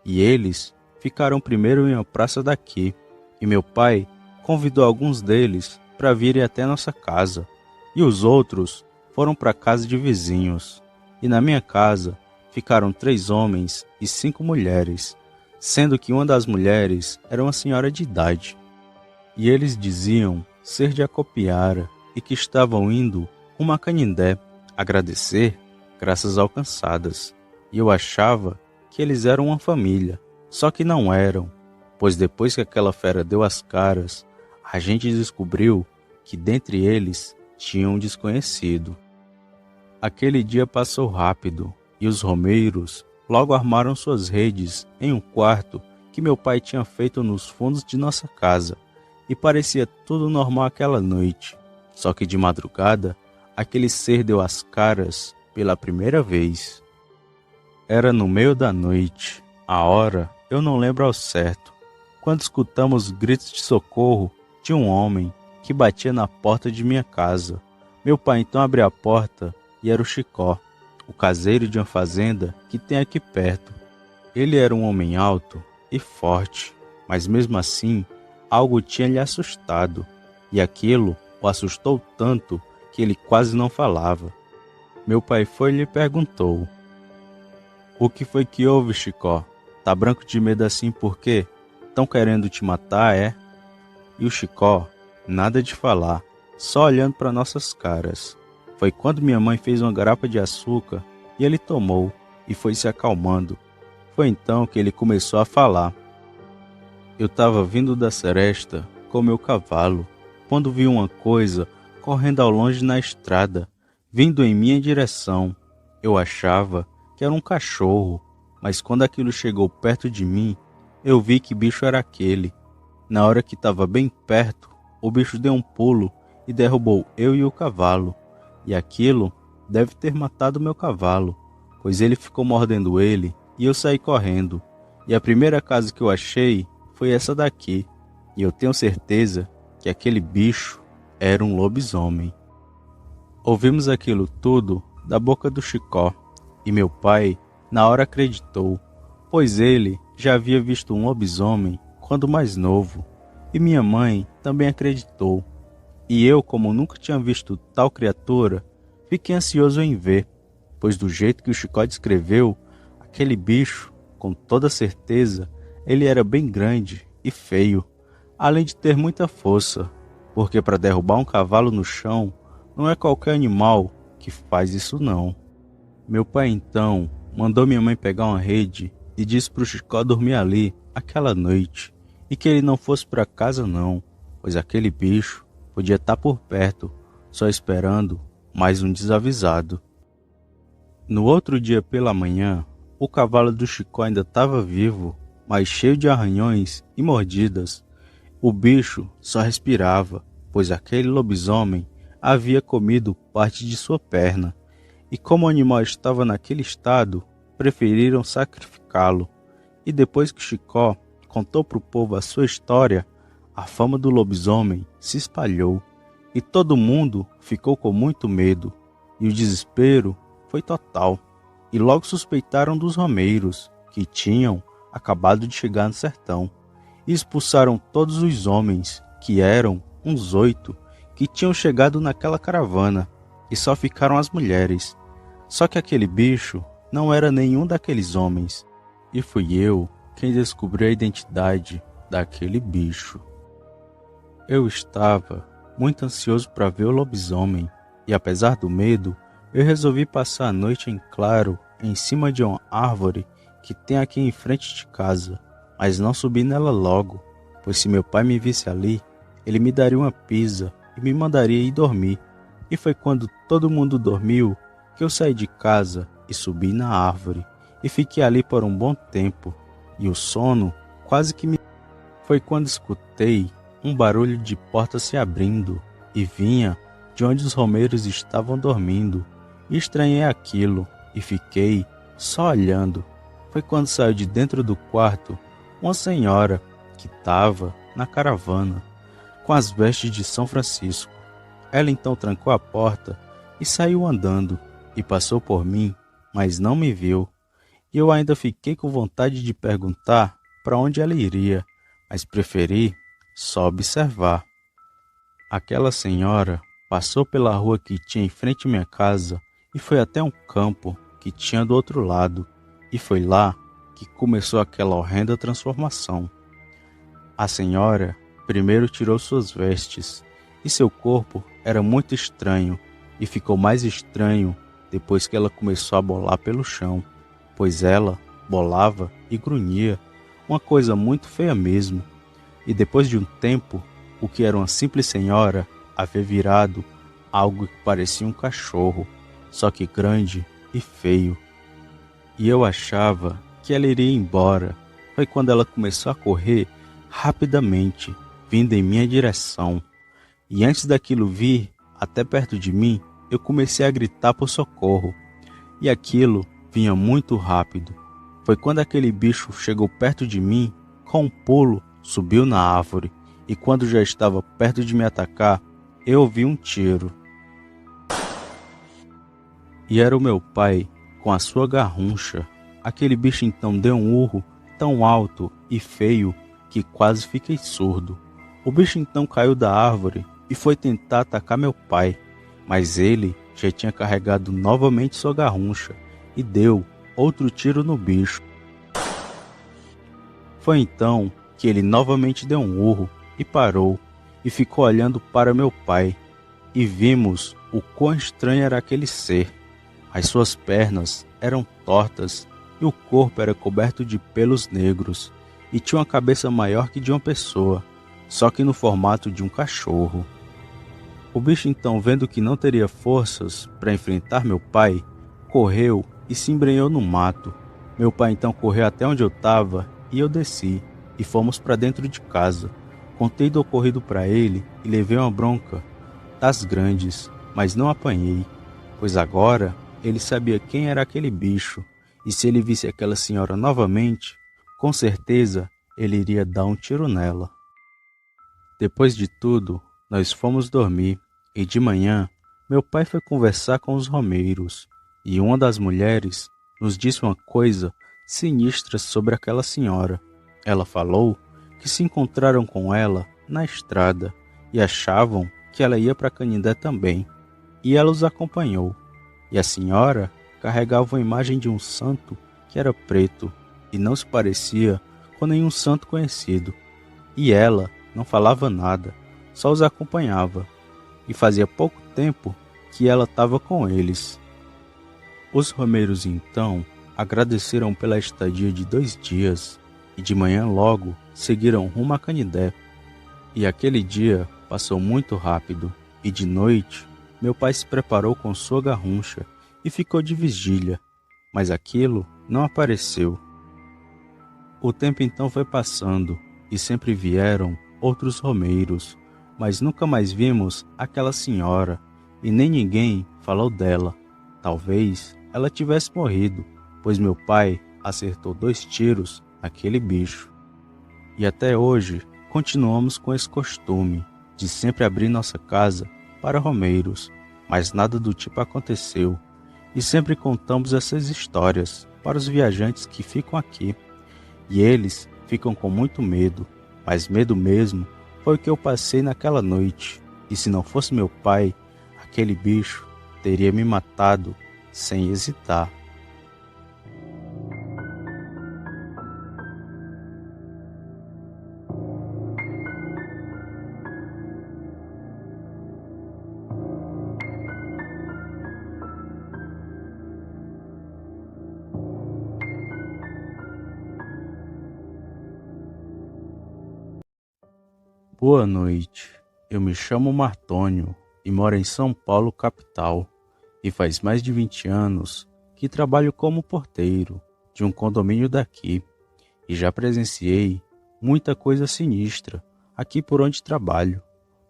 A: e eles ficaram primeiro em uma praça daqui, e meu pai convidou alguns deles para virem até nossa casa, e os outros foram para a casa de vizinhos. E na minha casa ficaram 3 homens e 5 mulheres, sendo que uma das mulheres era uma senhora de idade. E eles diziam ser de Acopiara e que estavam indo rumo a Canindé agradecer graças alcançadas. E eu achava que eles eram uma família, só que não eram, pois depois que aquela fera deu as caras, a gente descobriu que dentre eles tinha um desconhecido. Aquele dia passou rápido e os romeiros logo armaram suas redes em um quarto que meu pai tinha feito nos fundos de nossa casa, e parecia tudo normal aquela noite. Só que de madrugada, aquele ser deu as caras pela primeira vez. Era no meio da noite, a hora eu não lembro ao certo, quando escutamos gritos de socorro de um homem que batia na porta de minha casa. Meu pai então abriu a porta e era o Chicó, o caseiro de uma fazenda que tem aqui perto. Ele era um homem alto e forte, mas mesmo assim algo tinha lhe assustado, e aquilo o assustou tanto que ele quase não falava. Meu pai foi e lhe perguntou: "O que foi que houve, Chicó? Tá branco de medo assim por quê? Tão querendo te matar, é?" E o Chicó, nada de falar, só olhando para nossas caras. Foi quando minha mãe fez uma garapa de açúcar e ele tomou e foi se acalmando. Foi então que ele começou a falar. "Eu estava vindo da seresta com meu cavalo, quando vi uma coisa correndo ao longe na estrada, vindo em minha direção. Eu achava que era um cachorro, mas quando aquilo chegou perto de mim, eu vi que bicho era aquele. Na hora que estava bem perto, o bicho deu um pulo e derrubou eu e o cavalo. E aquilo deve ter matado meu cavalo, pois ele ficou mordendo ele e eu saí correndo. E a primeira casa que eu achei foi essa daqui, e eu tenho certeza que aquele bicho era um lobisomem. Ouvimos aquilo tudo da boca do Chicó, e meu pai na hora acreditou, pois ele já havia visto um lobisomem quando mais novo, e minha mãe também acreditou. E eu, como nunca tinha visto tal criatura, fiquei ansioso em ver, pois do jeito que o Chicó descreveu, aquele bicho, com toda certeza, ele era bem grande e feio, além de ter muita força, porque para derrubar um cavalo no chão, não é qualquer animal que faz isso não. Meu pai então mandou minha mãe pegar uma rede e disse para o Chicó dormir ali aquela noite, e que ele não fosse para casa não, pois aquele bicho podia estar por perto, só esperando mais um desavisado. No outro dia pela manhã, o cavalo do Chicó ainda estava vivo, mas cheio de arranhões e mordidas. O bicho só respirava, pois aquele lobisomem havia comido parte de sua perna, e como o animal estava naquele estado, preferiram sacrificá-lo. E depois que Chicó contou para o povo a sua história, a fama do lobisomem se espalhou, e todo mundo ficou com muito medo, e o desespero foi total. E logo suspeitaram dos romeiros, que tinham acabado de chegar no sertão, e expulsaram todos os homens, que eram uns 8, que tinham chegado naquela caravana, e só ficaram as mulheres. Só que aquele bicho não era nenhum daqueles homens, e fui eu quem descobriu a identidade daquele bicho. Eu estava muito ansioso para ver o lobisomem, e apesar do medo, eu resolvi passar a noite em claro em cima de uma árvore que tem aqui em frente de casa, mas não subi nela logo, pois se meu pai me visse ali, ele me daria uma pisa e me mandaria ir dormir. E foi quando todo mundo dormiu que eu saí de casa e subi na árvore, e fiquei ali por um bom tempo, e o sono quase que me... Foi quando escutei um barulho de porta se abrindo, e vinha de onde os romeiros estavam dormindo, e estranhei aquilo, e fiquei só olhando. Foi quando saiu de dentro do quarto uma senhora que estava na caravana, com as vestes de São Francisco. Ela então trancou a porta e saiu andando, e passou por mim, mas não me viu. E eu ainda fiquei com vontade de perguntar para onde ela iria, mas preferi só observar. Aquela senhora passou pela rua que tinha em frente à minha casa e foi até um campo que tinha do outro lado, e foi lá que começou aquela horrenda transformação. A senhora primeiro tirou suas vestes, e seu corpo era muito estranho, e ficou mais estranho depois que ela começou a bolar pelo chão, pois ela bolava e grunhia, uma coisa muito feia mesmo. E depois de um tempo, o que era uma simples senhora havia virado algo que parecia um cachorro, só que grande e feio. E eu achava que ela iria embora. Foi quando ela começou a correr rapidamente, vindo em minha direção. E antes daquilo vir até perto de mim, eu comecei a gritar por socorro. E aquilo vinha muito rápido. Foi quando aquele bicho chegou perto de mim, com um pulo, subiu na árvore, e quando já estava perto de me atacar, eu ouvi um tiro. E era o meu pai, com a sua garruncha. Aquele bicho então deu um urro tão alto e feio que quase fiquei surdo. O bicho então caiu da árvore e foi tentar atacar meu pai, mas ele já tinha carregado novamente sua garruncha e deu outro tiro no bicho. Foi então que ele novamente deu um urro e parou, e ficou olhando para meu pai, e vimos o quão estranho era aquele ser. As suas pernas eram tortas, e o corpo era coberto de pelos negros, e tinha uma cabeça maior que de uma pessoa, só que no formato de um cachorro. O bicho então, vendo que não teria forças para enfrentar meu pai, correu e se embrenhou no mato. Meu pai então correu até onde eu estava e eu desci, e fomos para dentro de casa. Contei do ocorrido para ele e levei uma bronca das grandes, mas não apanhei, pois agora ele sabia quem era aquele bicho, e se ele visse aquela senhora novamente, com certeza ele iria dar um tiro nela. Depois de tudo, nós fomos dormir e de manhã meu pai foi conversar com os romeiros e uma das mulheres nos disse uma coisa sinistra sobre aquela senhora. Ela falou que se encontraram com ela na estrada e achavam que ela ia para Canindé também, e ela os acompanhou. E a senhora carregava uma imagem de um santo que era preto e não se parecia com nenhum santo conhecido. E ela não falava nada, só os acompanhava. E fazia pouco tempo que ela estava com eles. Os romeiros então agradeceram pela estadia de 2 dias e de manhã logo seguiram rumo a Canindé. E aquele dia passou muito rápido e de noite meu pai se preparou com sua garruncha e ficou de vigília, mas aquilo não apareceu. O tempo então foi passando e sempre vieram outros romeiros, mas nunca mais vimos aquela senhora e nem ninguém falou dela. Talvez ela tivesse morrido, pois meu pai acertou 2 tiros naquele bicho. E até hoje continuamos com esse costume de sempre abrir nossa casa para romeiros, mas nada do tipo aconteceu. E sempre contamos essas histórias para os viajantes que ficam aqui. E eles ficam com muito medo, mas medo mesmo foi o que eu passei naquela noite. E se não fosse meu pai, aquele bicho teria me matado sem hesitar. Boa noite, eu me chamo Martônio e moro em São Paulo, capital, e faz mais de 20 anos que trabalho como porteiro de um condomínio daqui, e já presenciei muita coisa sinistra aqui por onde trabalho,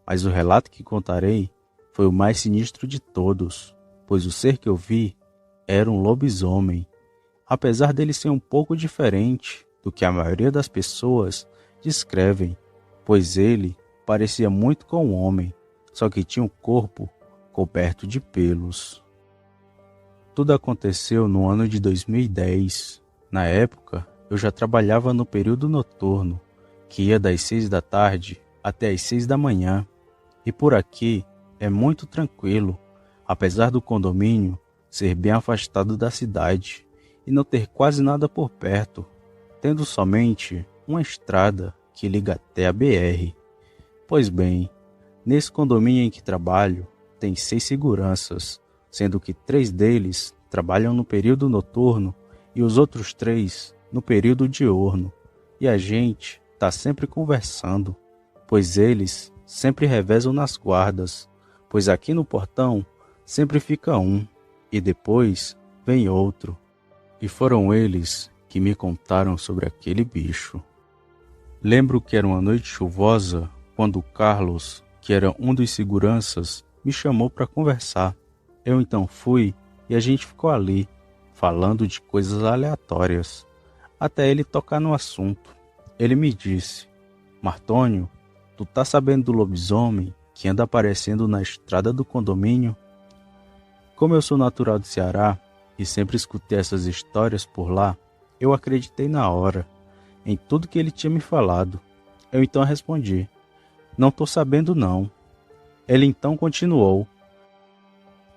A: mas o relato que contarei foi o mais sinistro de todos, pois o ser que eu vi era um lobisomem, apesar dele ser um pouco diferente do que a maioria das pessoas descrevem, pois ele parecia muito com um homem, só que tinha o corpo coberto de pelos. Tudo aconteceu no ano de 2010. Na época, eu já trabalhava no período noturno, que ia das 6 da tarde até as 6 da manhã. E por aqui é muito tranquilo, apesar do condomínio ser bem afastado da cidade e não ter quase nada por perto, tendo somente uma estrada que liga até a BR. Pois bem, nesse condomínio em que trabalho, tem 6 seguranças, sendo que 3 deles trabalham no período noturno e os outros 3 no período diurno. E a gente está sempre conversando, pois eles sempre revezam nas guardas, pois aqui no portão sempre fica um e depois vem outro. E foram eles que me contaram sobre aquele bicho. Lembro que era uma noite chuvosa quando o Carlos, que era um dos seguranças, me chamou para conversar. Eu então fui e a gente ficou ali, falando de coisas aleatórias, até ele tocar no assunto. Ele me disse: Martônio, tu tá sabendo do lobisomem que anda aparecendo na estrada do condomínio? Como eu sou natural do Ceará e sempre escutei essas histórias por lá, eu acreditei na hora em tudo que ele tinha me falado. Eu então respondi: não tô sabendo não. Ele então continuou: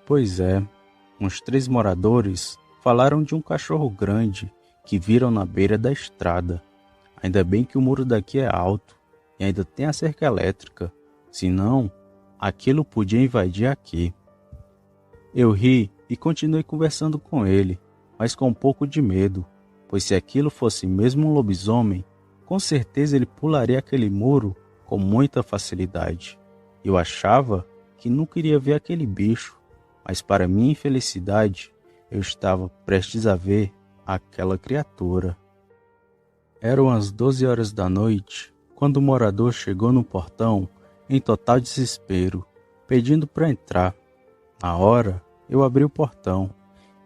A: pois é, uns 3 moradores falaram de um cachorro grande que viram na beira da estrada. Ainda bem que o muro daqui é alto e ainda tem a cerca elétrica, senão aquilo podia invadir aqui. Eu ri e continuei conversando com ele, mas com um pouco de medo, pois se aquilo fosse mesmo um lobisomem, com certeza ele pularia aquele muro com muita facilidade. Eu achava que nunca iria ver aquele bicho, mas para minha infelicidade, eu estava prestes a ver aquela criatura. Eram as 12 horas da noite, quando o morador chegou no portão em total desespero, pedindo para entrar. Na hora, eu abri o portão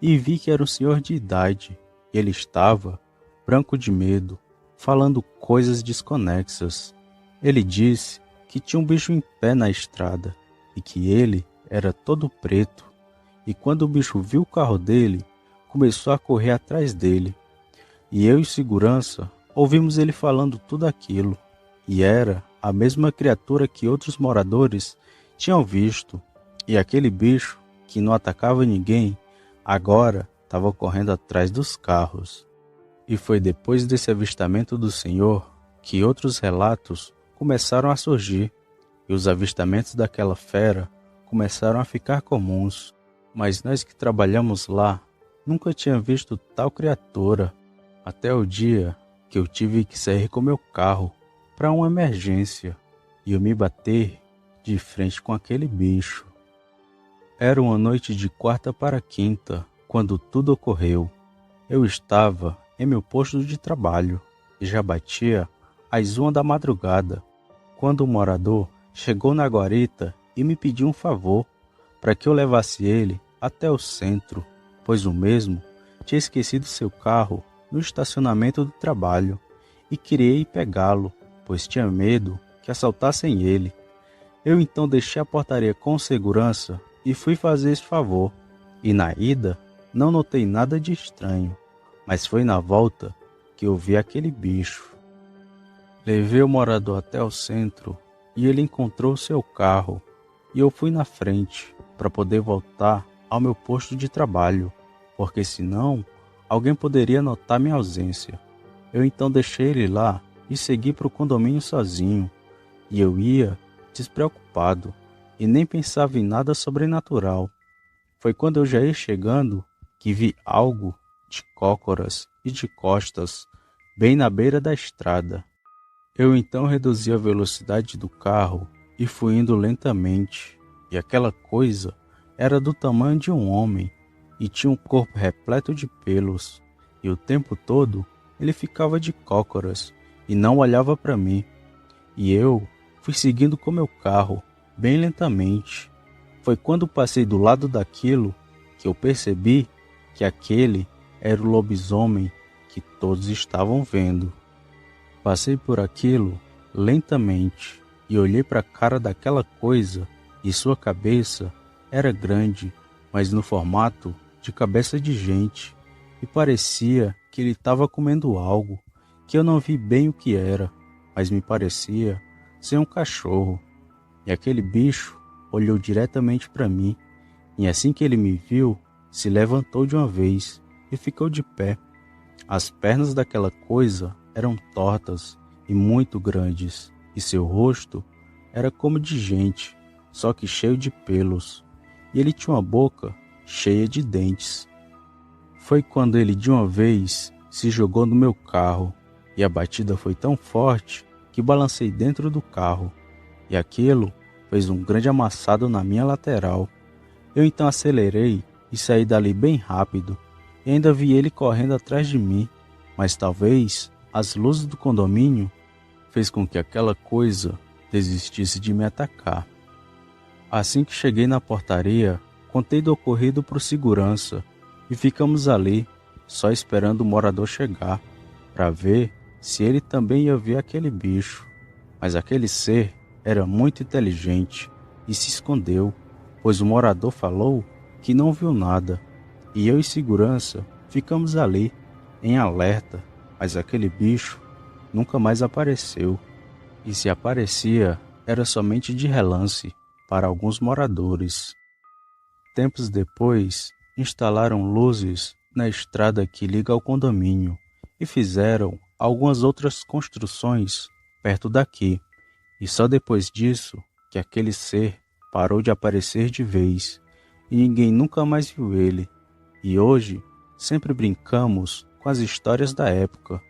A: e vi que era um senhor de idade. Ele estava branco de medo, falando coisas desconexas. Ele disse que tinha um bicho em pé na estrada e que ele era todo preto. E quando o bicho viu o carro dele, começou a correr atrás dele. E eu e segurança ouvimos ele falando tudo aquilo. E era a mesma criatura que outros moradores tinham visto. E aquele bicho, que não atacava ninguém, agora estava correndo atrás dos carros. E foi depois desse avistamento do Senhor que outros relatos começaram a surgir. E os avistamentos daquela fera começaram a ficar comuns. Mas nós que trabalhamos lá nunca tinha visto tal criatura, até o dia que eu tive que sair com meu carro para uma emergência e eu me bater de frente com aquele bicho. Era uma noite de quarta para quinta quando tudo ocorreu. Eu estava em meu posto de trabalho e já batia às 1 da madrugada, quando um morador chegou na guarita e me pediu um favor para que eu levasse ele até o centro, pois o mesmo tinha esquecido seu carro no estacionamento do trabalho e queria ir pegá-lo, pois tinha medo que assaltassem ele. Eu então deixei a portaria com segurança e fui fazer esse favor. E na ida não notei nada de estranho, mas foi na volta que eu vi aquele bicho. Levei o morador até o centro e ele encontrou seu carro e eu fui na frente para poder voltar ao meu posto de trabalho, porque senão alguém poderia notar minha ausência. Eu então deixei ele lá e segui para o condomínio sozinho, e eu ia despreocupado e nem pensava em nada sobrenatural. Foi quando eu já ia chegando que vi algo de cócoras e de costas bem na beira da estrada. Eu então reduzi a velocidade do carro e fui indo lentamente, e aquela coisa era do tamanho de um homem e tinha um corpo repleto de pelos, e o tempo todo ele ficava de cócoras e não olhava para mim. E eu fui seguindo com meu carro, bem lentamente. Foi quando passei do lado daquilo que eu percebi que aquele era o lobisomem que todos estavam vendo. Passei por aquilo lentamente e olhei para a cara daquela coisa e sua cabeça era grande, mas no formato de cabeça de gente, e parecia que ele estava comendo algo que eu não vi bem o que era, mas me parecia ser um cachorro. E aquele bicho olhou diretamente para mim, e assim que ele me viu, se levantou de uma vez e ficou de pé. As pernas daquela coisa eram tortas e muito grandes, e seu rosto era como de gente, só que cheio de pelos, e ele tinha uma boca cheia de dentes. Foi quando ele de uma vez se jogou no meu carro, e a batida foi tão forte que balancei dentro do carro, e aquilo fez um grande amassado na minha lateral. Eu então acelerei e saí dali bem rápido, e ainda vi ele correndo atrás de mim, mas talvez as luzes do condomínio fez com que aquela coisa desistisse de me atacar. Assim que cheguei na portaria, contei do ocorrido para o segurança e ficamos ali, só esperando o morador chegar, para ver se ele também ia ver aquele bicho. Mas aquele ser era muito inteligente e se escondeu, pois o morador falou que não viu nada. E eu e segurança ficamos ali, em alerta, mas aquele bicho nunca mais apareceu. E se aparecia, era somente de relance para alguns moradores. Tempos depois, instalaram luzes na estrada que liga ao condomínio e fizeram algumas outras construções perto daqui. E só depois disso que aquele ser parou de aparecer de vez e ninguém nunca mais viu ele. E hoje sempre brincamos com as histórias da época,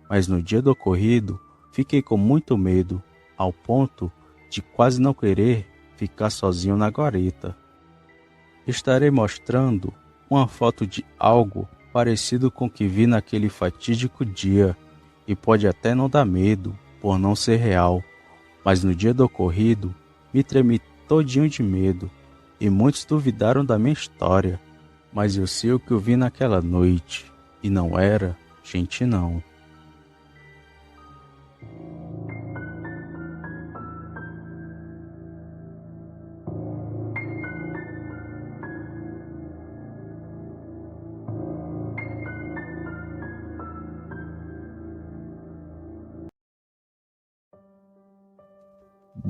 A: mas no dia do ocorrido fiquei com muito medo, ao ponto de quase não querer ficar sozinho na guarita. Estarei mostrando uma foto de algo parecido com o que vi naquele fatídico dia, e pode até não dar medo por não ser real, mas no dia do ocorrido me tremi todinho de medo e muitos duvidaram da minha história, mas eu sei o que eu vi naquela noite e não era gente não.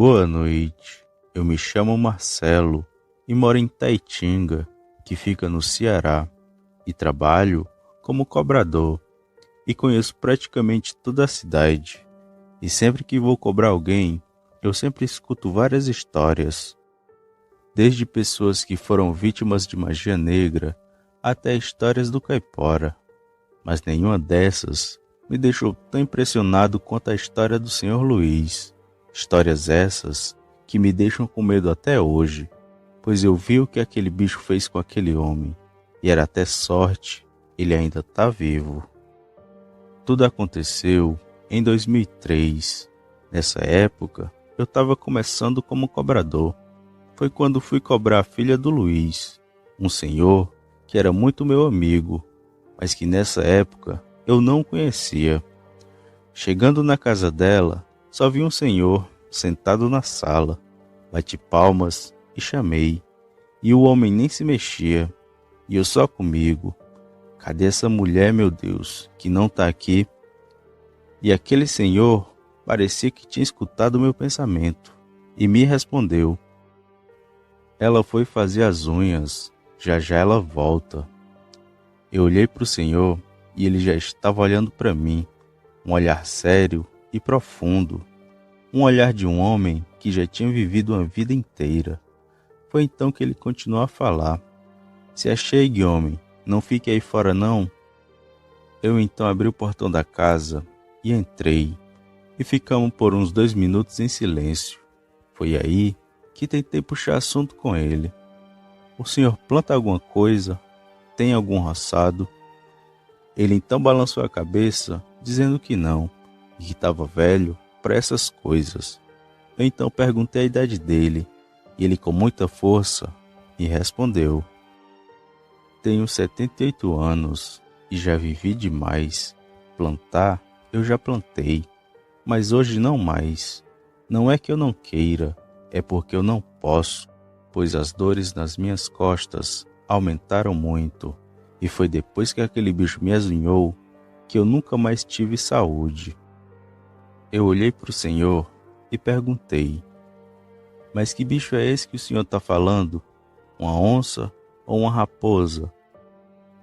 A: Boa noite, eu me chamo Marcelo e moro em Taitinga, que fica no Ceará, e trabalho como cobrador e conheço praticamente toda a cidade. E sempre que vou cobrar alguém, eu sempre escuto várias histórias, desde pessoas que foram vítimas de magia negra até histórias do caipora, mas nenhuma dessas me deixou tão impressionado quanto a história do Senhor Luiz. Histórias essas que me deixam com medo até hoje, pois eu vi o que aquele bicho fez com aquele homem, e era até sorte, ele ainda está vivo. Tudo aconteceu em 2003. Nessa época, eu estava começando como cobrador. Foi quando fui cobrar a filha do Luiz, um senhor que era muito meu amigo, mas que nessa época eu não conhecia. Chegando na casa dela, só vi um senhor sentado na sala. Bati palmas e chamei, e o homem nem se mexia, e eu só comigo. Cadê essa mulher, meu Deus, que não está aqui? E aquele senhor parecia que tinha escutado o meu pensamento e me respondeu: ela foi fazer as unhas, já já ela volta. Eu olhei para o senhor e ele já estava olhando para mim, um olhar sério e profundo, um olhar de um homem que já tinha vivido uma vida inteira. Foi então que ele continuou a falar: se achegue, homem, não fique aí fora não. Eu então abri o portão da casa e entrei, e ficamos por uns 2 minutos em silêncio. Foi aí que tentei puxar assunto com ele. O senhor planta alguma coisa? Tem algum roçado? Ele então balançou a cabeça, dizendo que não, e que estava velho para essas coisas. Eu então perguntei a idade dele, e ele com muita força me respondeu: tenho 78 anos e já vivi demais. Plantar, eu já plantei, mas hoje não mais. Não é que eu não queira, é porque eu não posso, pois as dores nas minhas costas aumentaram muito, e foi depois que aquele bicho me azunhou que eu nunca mais tive saúde. Eu olhei para o senhor e perguntei: mas que bicho é esse que o senhor está falando? Uma onça ou uma raposa?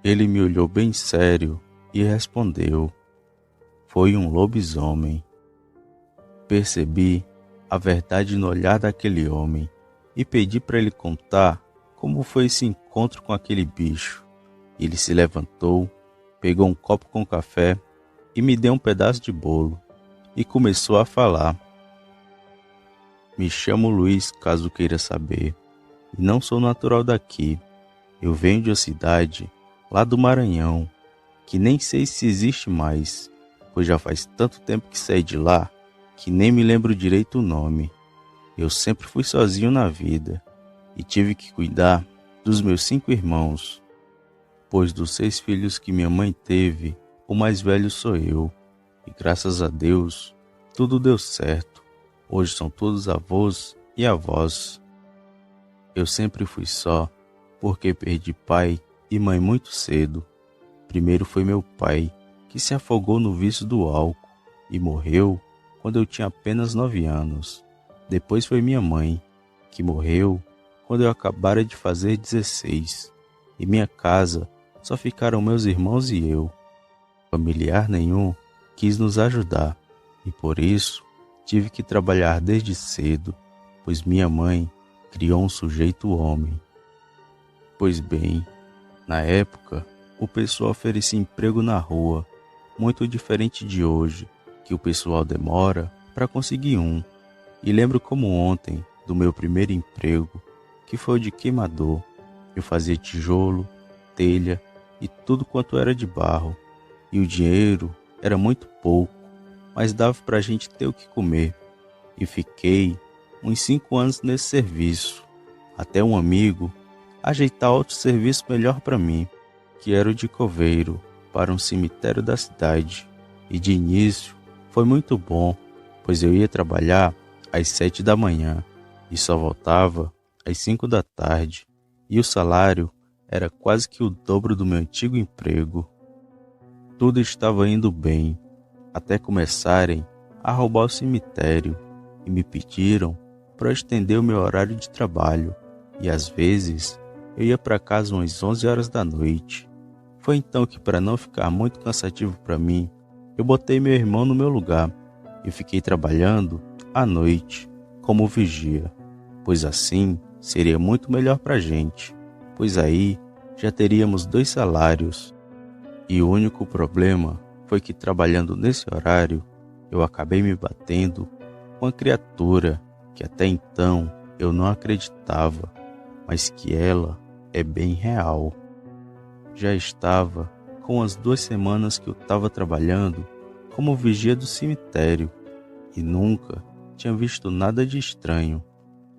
A: Ele me olhou bem sério e respondeu: foi um lobisomem. Percebi a verdade no olhar daquele homem e pedi para ele contar como foi esse encontro com aquele bicho. Ele se levantou, pegou um copo com café e me deu um pedaço de bolo e começou a falar: me chamo Luiz, caso queira saber, e não sou natural daqui. Eu venho de uma cidade lá do Maranhão, que nem sei se existe mais, pois já faz tanto tempo que saí de lá que nem me lembro direito o nome. Eu sempre fui sozinho na vida e tive que cuidar dos meus 5 irmãos, pois dos 6 filhos que minha mãe teve, o mais velho sou eu, e graças a Deus tudo deu certo. Hoje são todos avós e avós. Eu sempre fui só, porque perdi pai e mãe muito cedo. Primeiro foi meu pai, que se afogou no vício do álcool e morreu quando eu tinha apenas 9 anos. Depois foi minha mãe, que morreu quando eu acabara de fazer 16. Em minha casa só ficaram meus irmãos e eu. Familiar nenhum quis nos ajudar, e por isso tive que trabalhar desde cedo, pois minha mãe criou um sujeito homem. Pois bem, na época, o pessoal oferecia emprego na rua, muito diferente de hoje, que o pessoal demora para conseguir um. E lembro como ontem do meu primeiro emprego, que foi o de queimador. Eu fazia tijolo, telha e tudo quanto era de barro. E o dinheiro era muito pouco, mas dava para a gente ter o que comer. E fiquei uns 5 anos nesse serviço, até um amigo ajeitar outro serviço melhor para mim, que era o de coveiro para um cemitério da cidade. E de início foi muito bom, pois eu ia trabalhar às 7 da manhã e só voltava às 5 da tarde, e o salário era quase que o dobro do meu antigo emprego. Tudo estava indo bem, até começarem a roubar o cemitério, e me pediram para estender o meu horário de trabalho, e às vezes eu ia para casa umas 11 horas da noite. Foi então que, para não ficar muito cansativo para mim, eu botei meu irmão no meu lugar e fiquei trabalhando à noite como vigia, pois assim seria muito melhor para a gente, pois aí já teríamos 2 salários. E o único problema foi que, trabalhando nesse horário, eu acabei me batendo com uma criatura que até então eu não acreditava, mas que ela é bem real. Já estava com umas 2 semanas que eu estava trabalhando como vigia do cemitério e nunca tinha visto nada de estranho,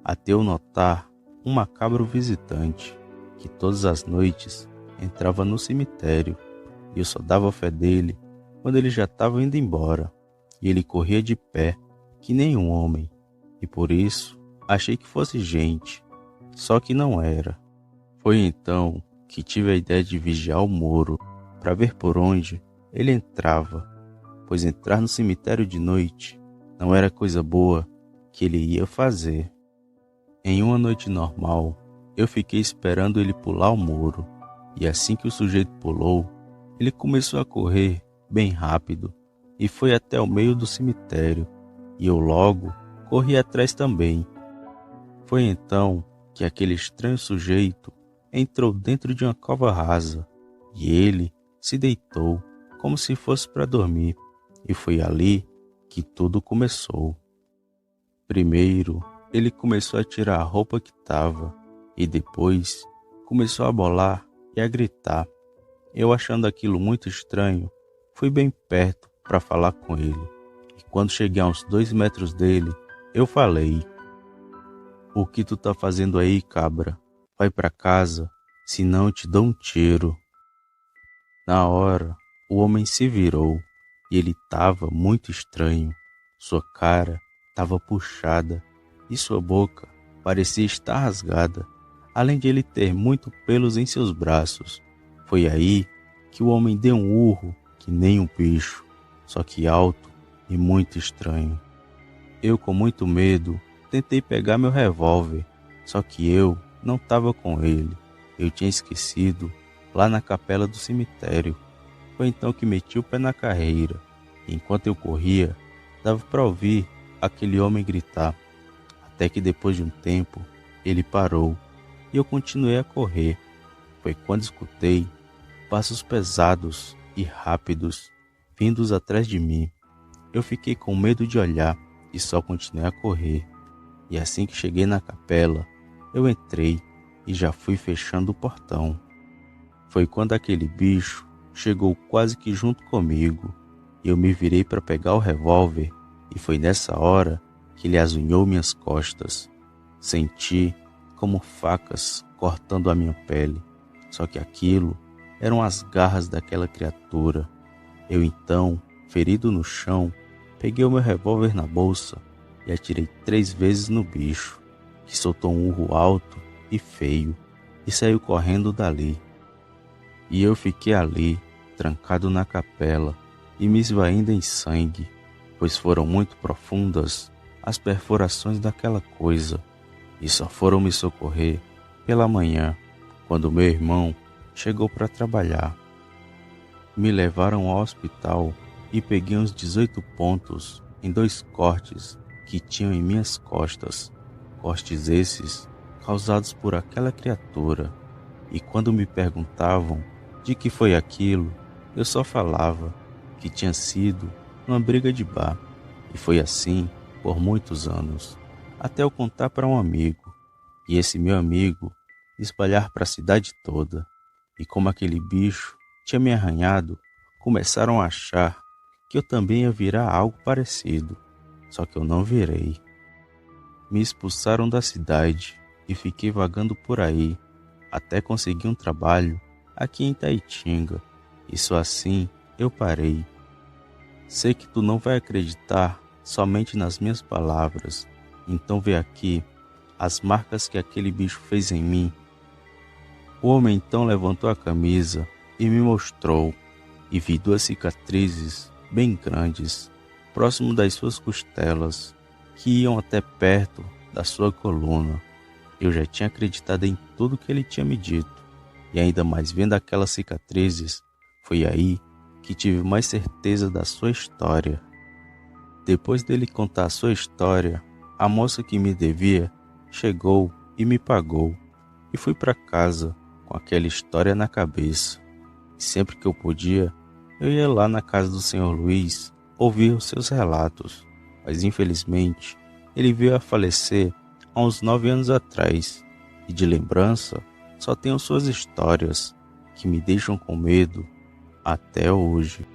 A: até eu notar um macabro visitante que todas as noites entrava no cemitério, e eu só dava fé dele quando ele já estava indo embora, e ele corria de pé que nem um homem, e por isso achei que fosse gente, só que não era. Foi então que tive a ideia de vigiar o muro para ver por onde ele entrava, pois entrar no cemitério de noite não era coisa boa que ele ia fazer. Em uma noite normal, eu fiquei esperando ele pular o muro, e assim que o sujeito pulou, ele começou a correr bem rápido e foi até o meio do cemitério, e eu logo corri atrás também. Foi então que aquele estranho sujeito entrou dentro de uma cova rasa, e ele se deitou como se fosse para dormir, e foi ali que tudo começou. Primeiro, ele começou a tirar a roupa que estava, e depois começou a bolar e a gritar. Eu, achando aquilo muito estranho, fui bem perto para falar com ele, e quando cheguei a uns 2 metros dele, eu falei: "O que tu tá fazendo aí, cabra? Vai para casa, senão eu te dou um tiro." Na hora, o homem se virou, e ele estava muito estranho. Sua cara estava puxada, e sua boca parecia estar rasgada, além de ele ter muito pelos em seus braços. Foi aí que o homem deu um urro que nem um bicho, só que alto e muito estranho. Eu, com muito medo, tentei pegar meu revólver, só que eu não estava com ele. Eu tinha esquecido lá na capela do cemitério. Foi então que meti o pé na carreira, e enquanto eu corria, dava para ouvir aquele homem gritar, até que depois de um tempo, ele parou, e eu continuei a correr. Foi quando escutei passos pesados e rápidos vindos atrás de mim. Eu fiquei com medo de olhar e só continuei a correr. E assim que cheguei na capela, eu entrei e já fui fechando o portão. Foi quando aquele bicho chegou quase que junto comigo, e eu me virei para pegar o revólver, e foi nessa hora que ele azunhou minhas costas. Senti como facas cortando a minha pele, só que aquilo eram as garras daquela criatura. Eu então, ferido no chão, peguei o meu revólver na bolsa e atirei 3 vezes no bicho, que soltou um urro alto e feio e saiu correndo dali. E eu fiquei ali, trancado na capela e me esvaindo em sangue, pois foram muito profundas as perfurações daquela coisa, e só foram me socorrer pela manhã, quando meu irmão chegou para trabalhar. Me levaram ao hospital e peguei uns 18 pontos em 2 cortes que tinham em minhas costas, cortes esses causados por aquela criatura, e quando me perguntavam de que foi aquilo, eu só falava que tinha sido uma briga de bar, e foi assim por muitos anos, até eu contar para um amigo, e esse meu amigo espalhar para a cidade toda. E como aquele bicho tinha me arranhado, começaram a achar que eu também ia virar algo parecido, só que eu não virei. Me expulsaram da cidade e fiquei vagando por aí, até conseguir um trabalho aqui em Taitinga, e só assim eu parei. Sei que tu não vai acreditar somente nas minhas palavras, então vê aqui as marcas que aquele bicho fez em mim. O homem então levantou a camisa e me mostrou, e vi 2 cicatrizes bem grandes, próximo das suas costelas, que iam até perto da sua coluna. Eu já tinha acreditado em tudo que ele tinha me dito, e ainda mais vendo aquelas cicatrizes, foi aí que tive mais certeza da sua história. Depois dele contar a sua história, a moça que me devia chegou e me pagou, e fui para casa com aquela história na cabeça. E sempre que eu podia, eu ia lá na casa do Senhor Luiz ouvir os seus relatos, mas infelizmente ele veio a falecer há uns 9 anos atrás, e de lembrança só tenho suas histórias, que me deixam com medo até hoje.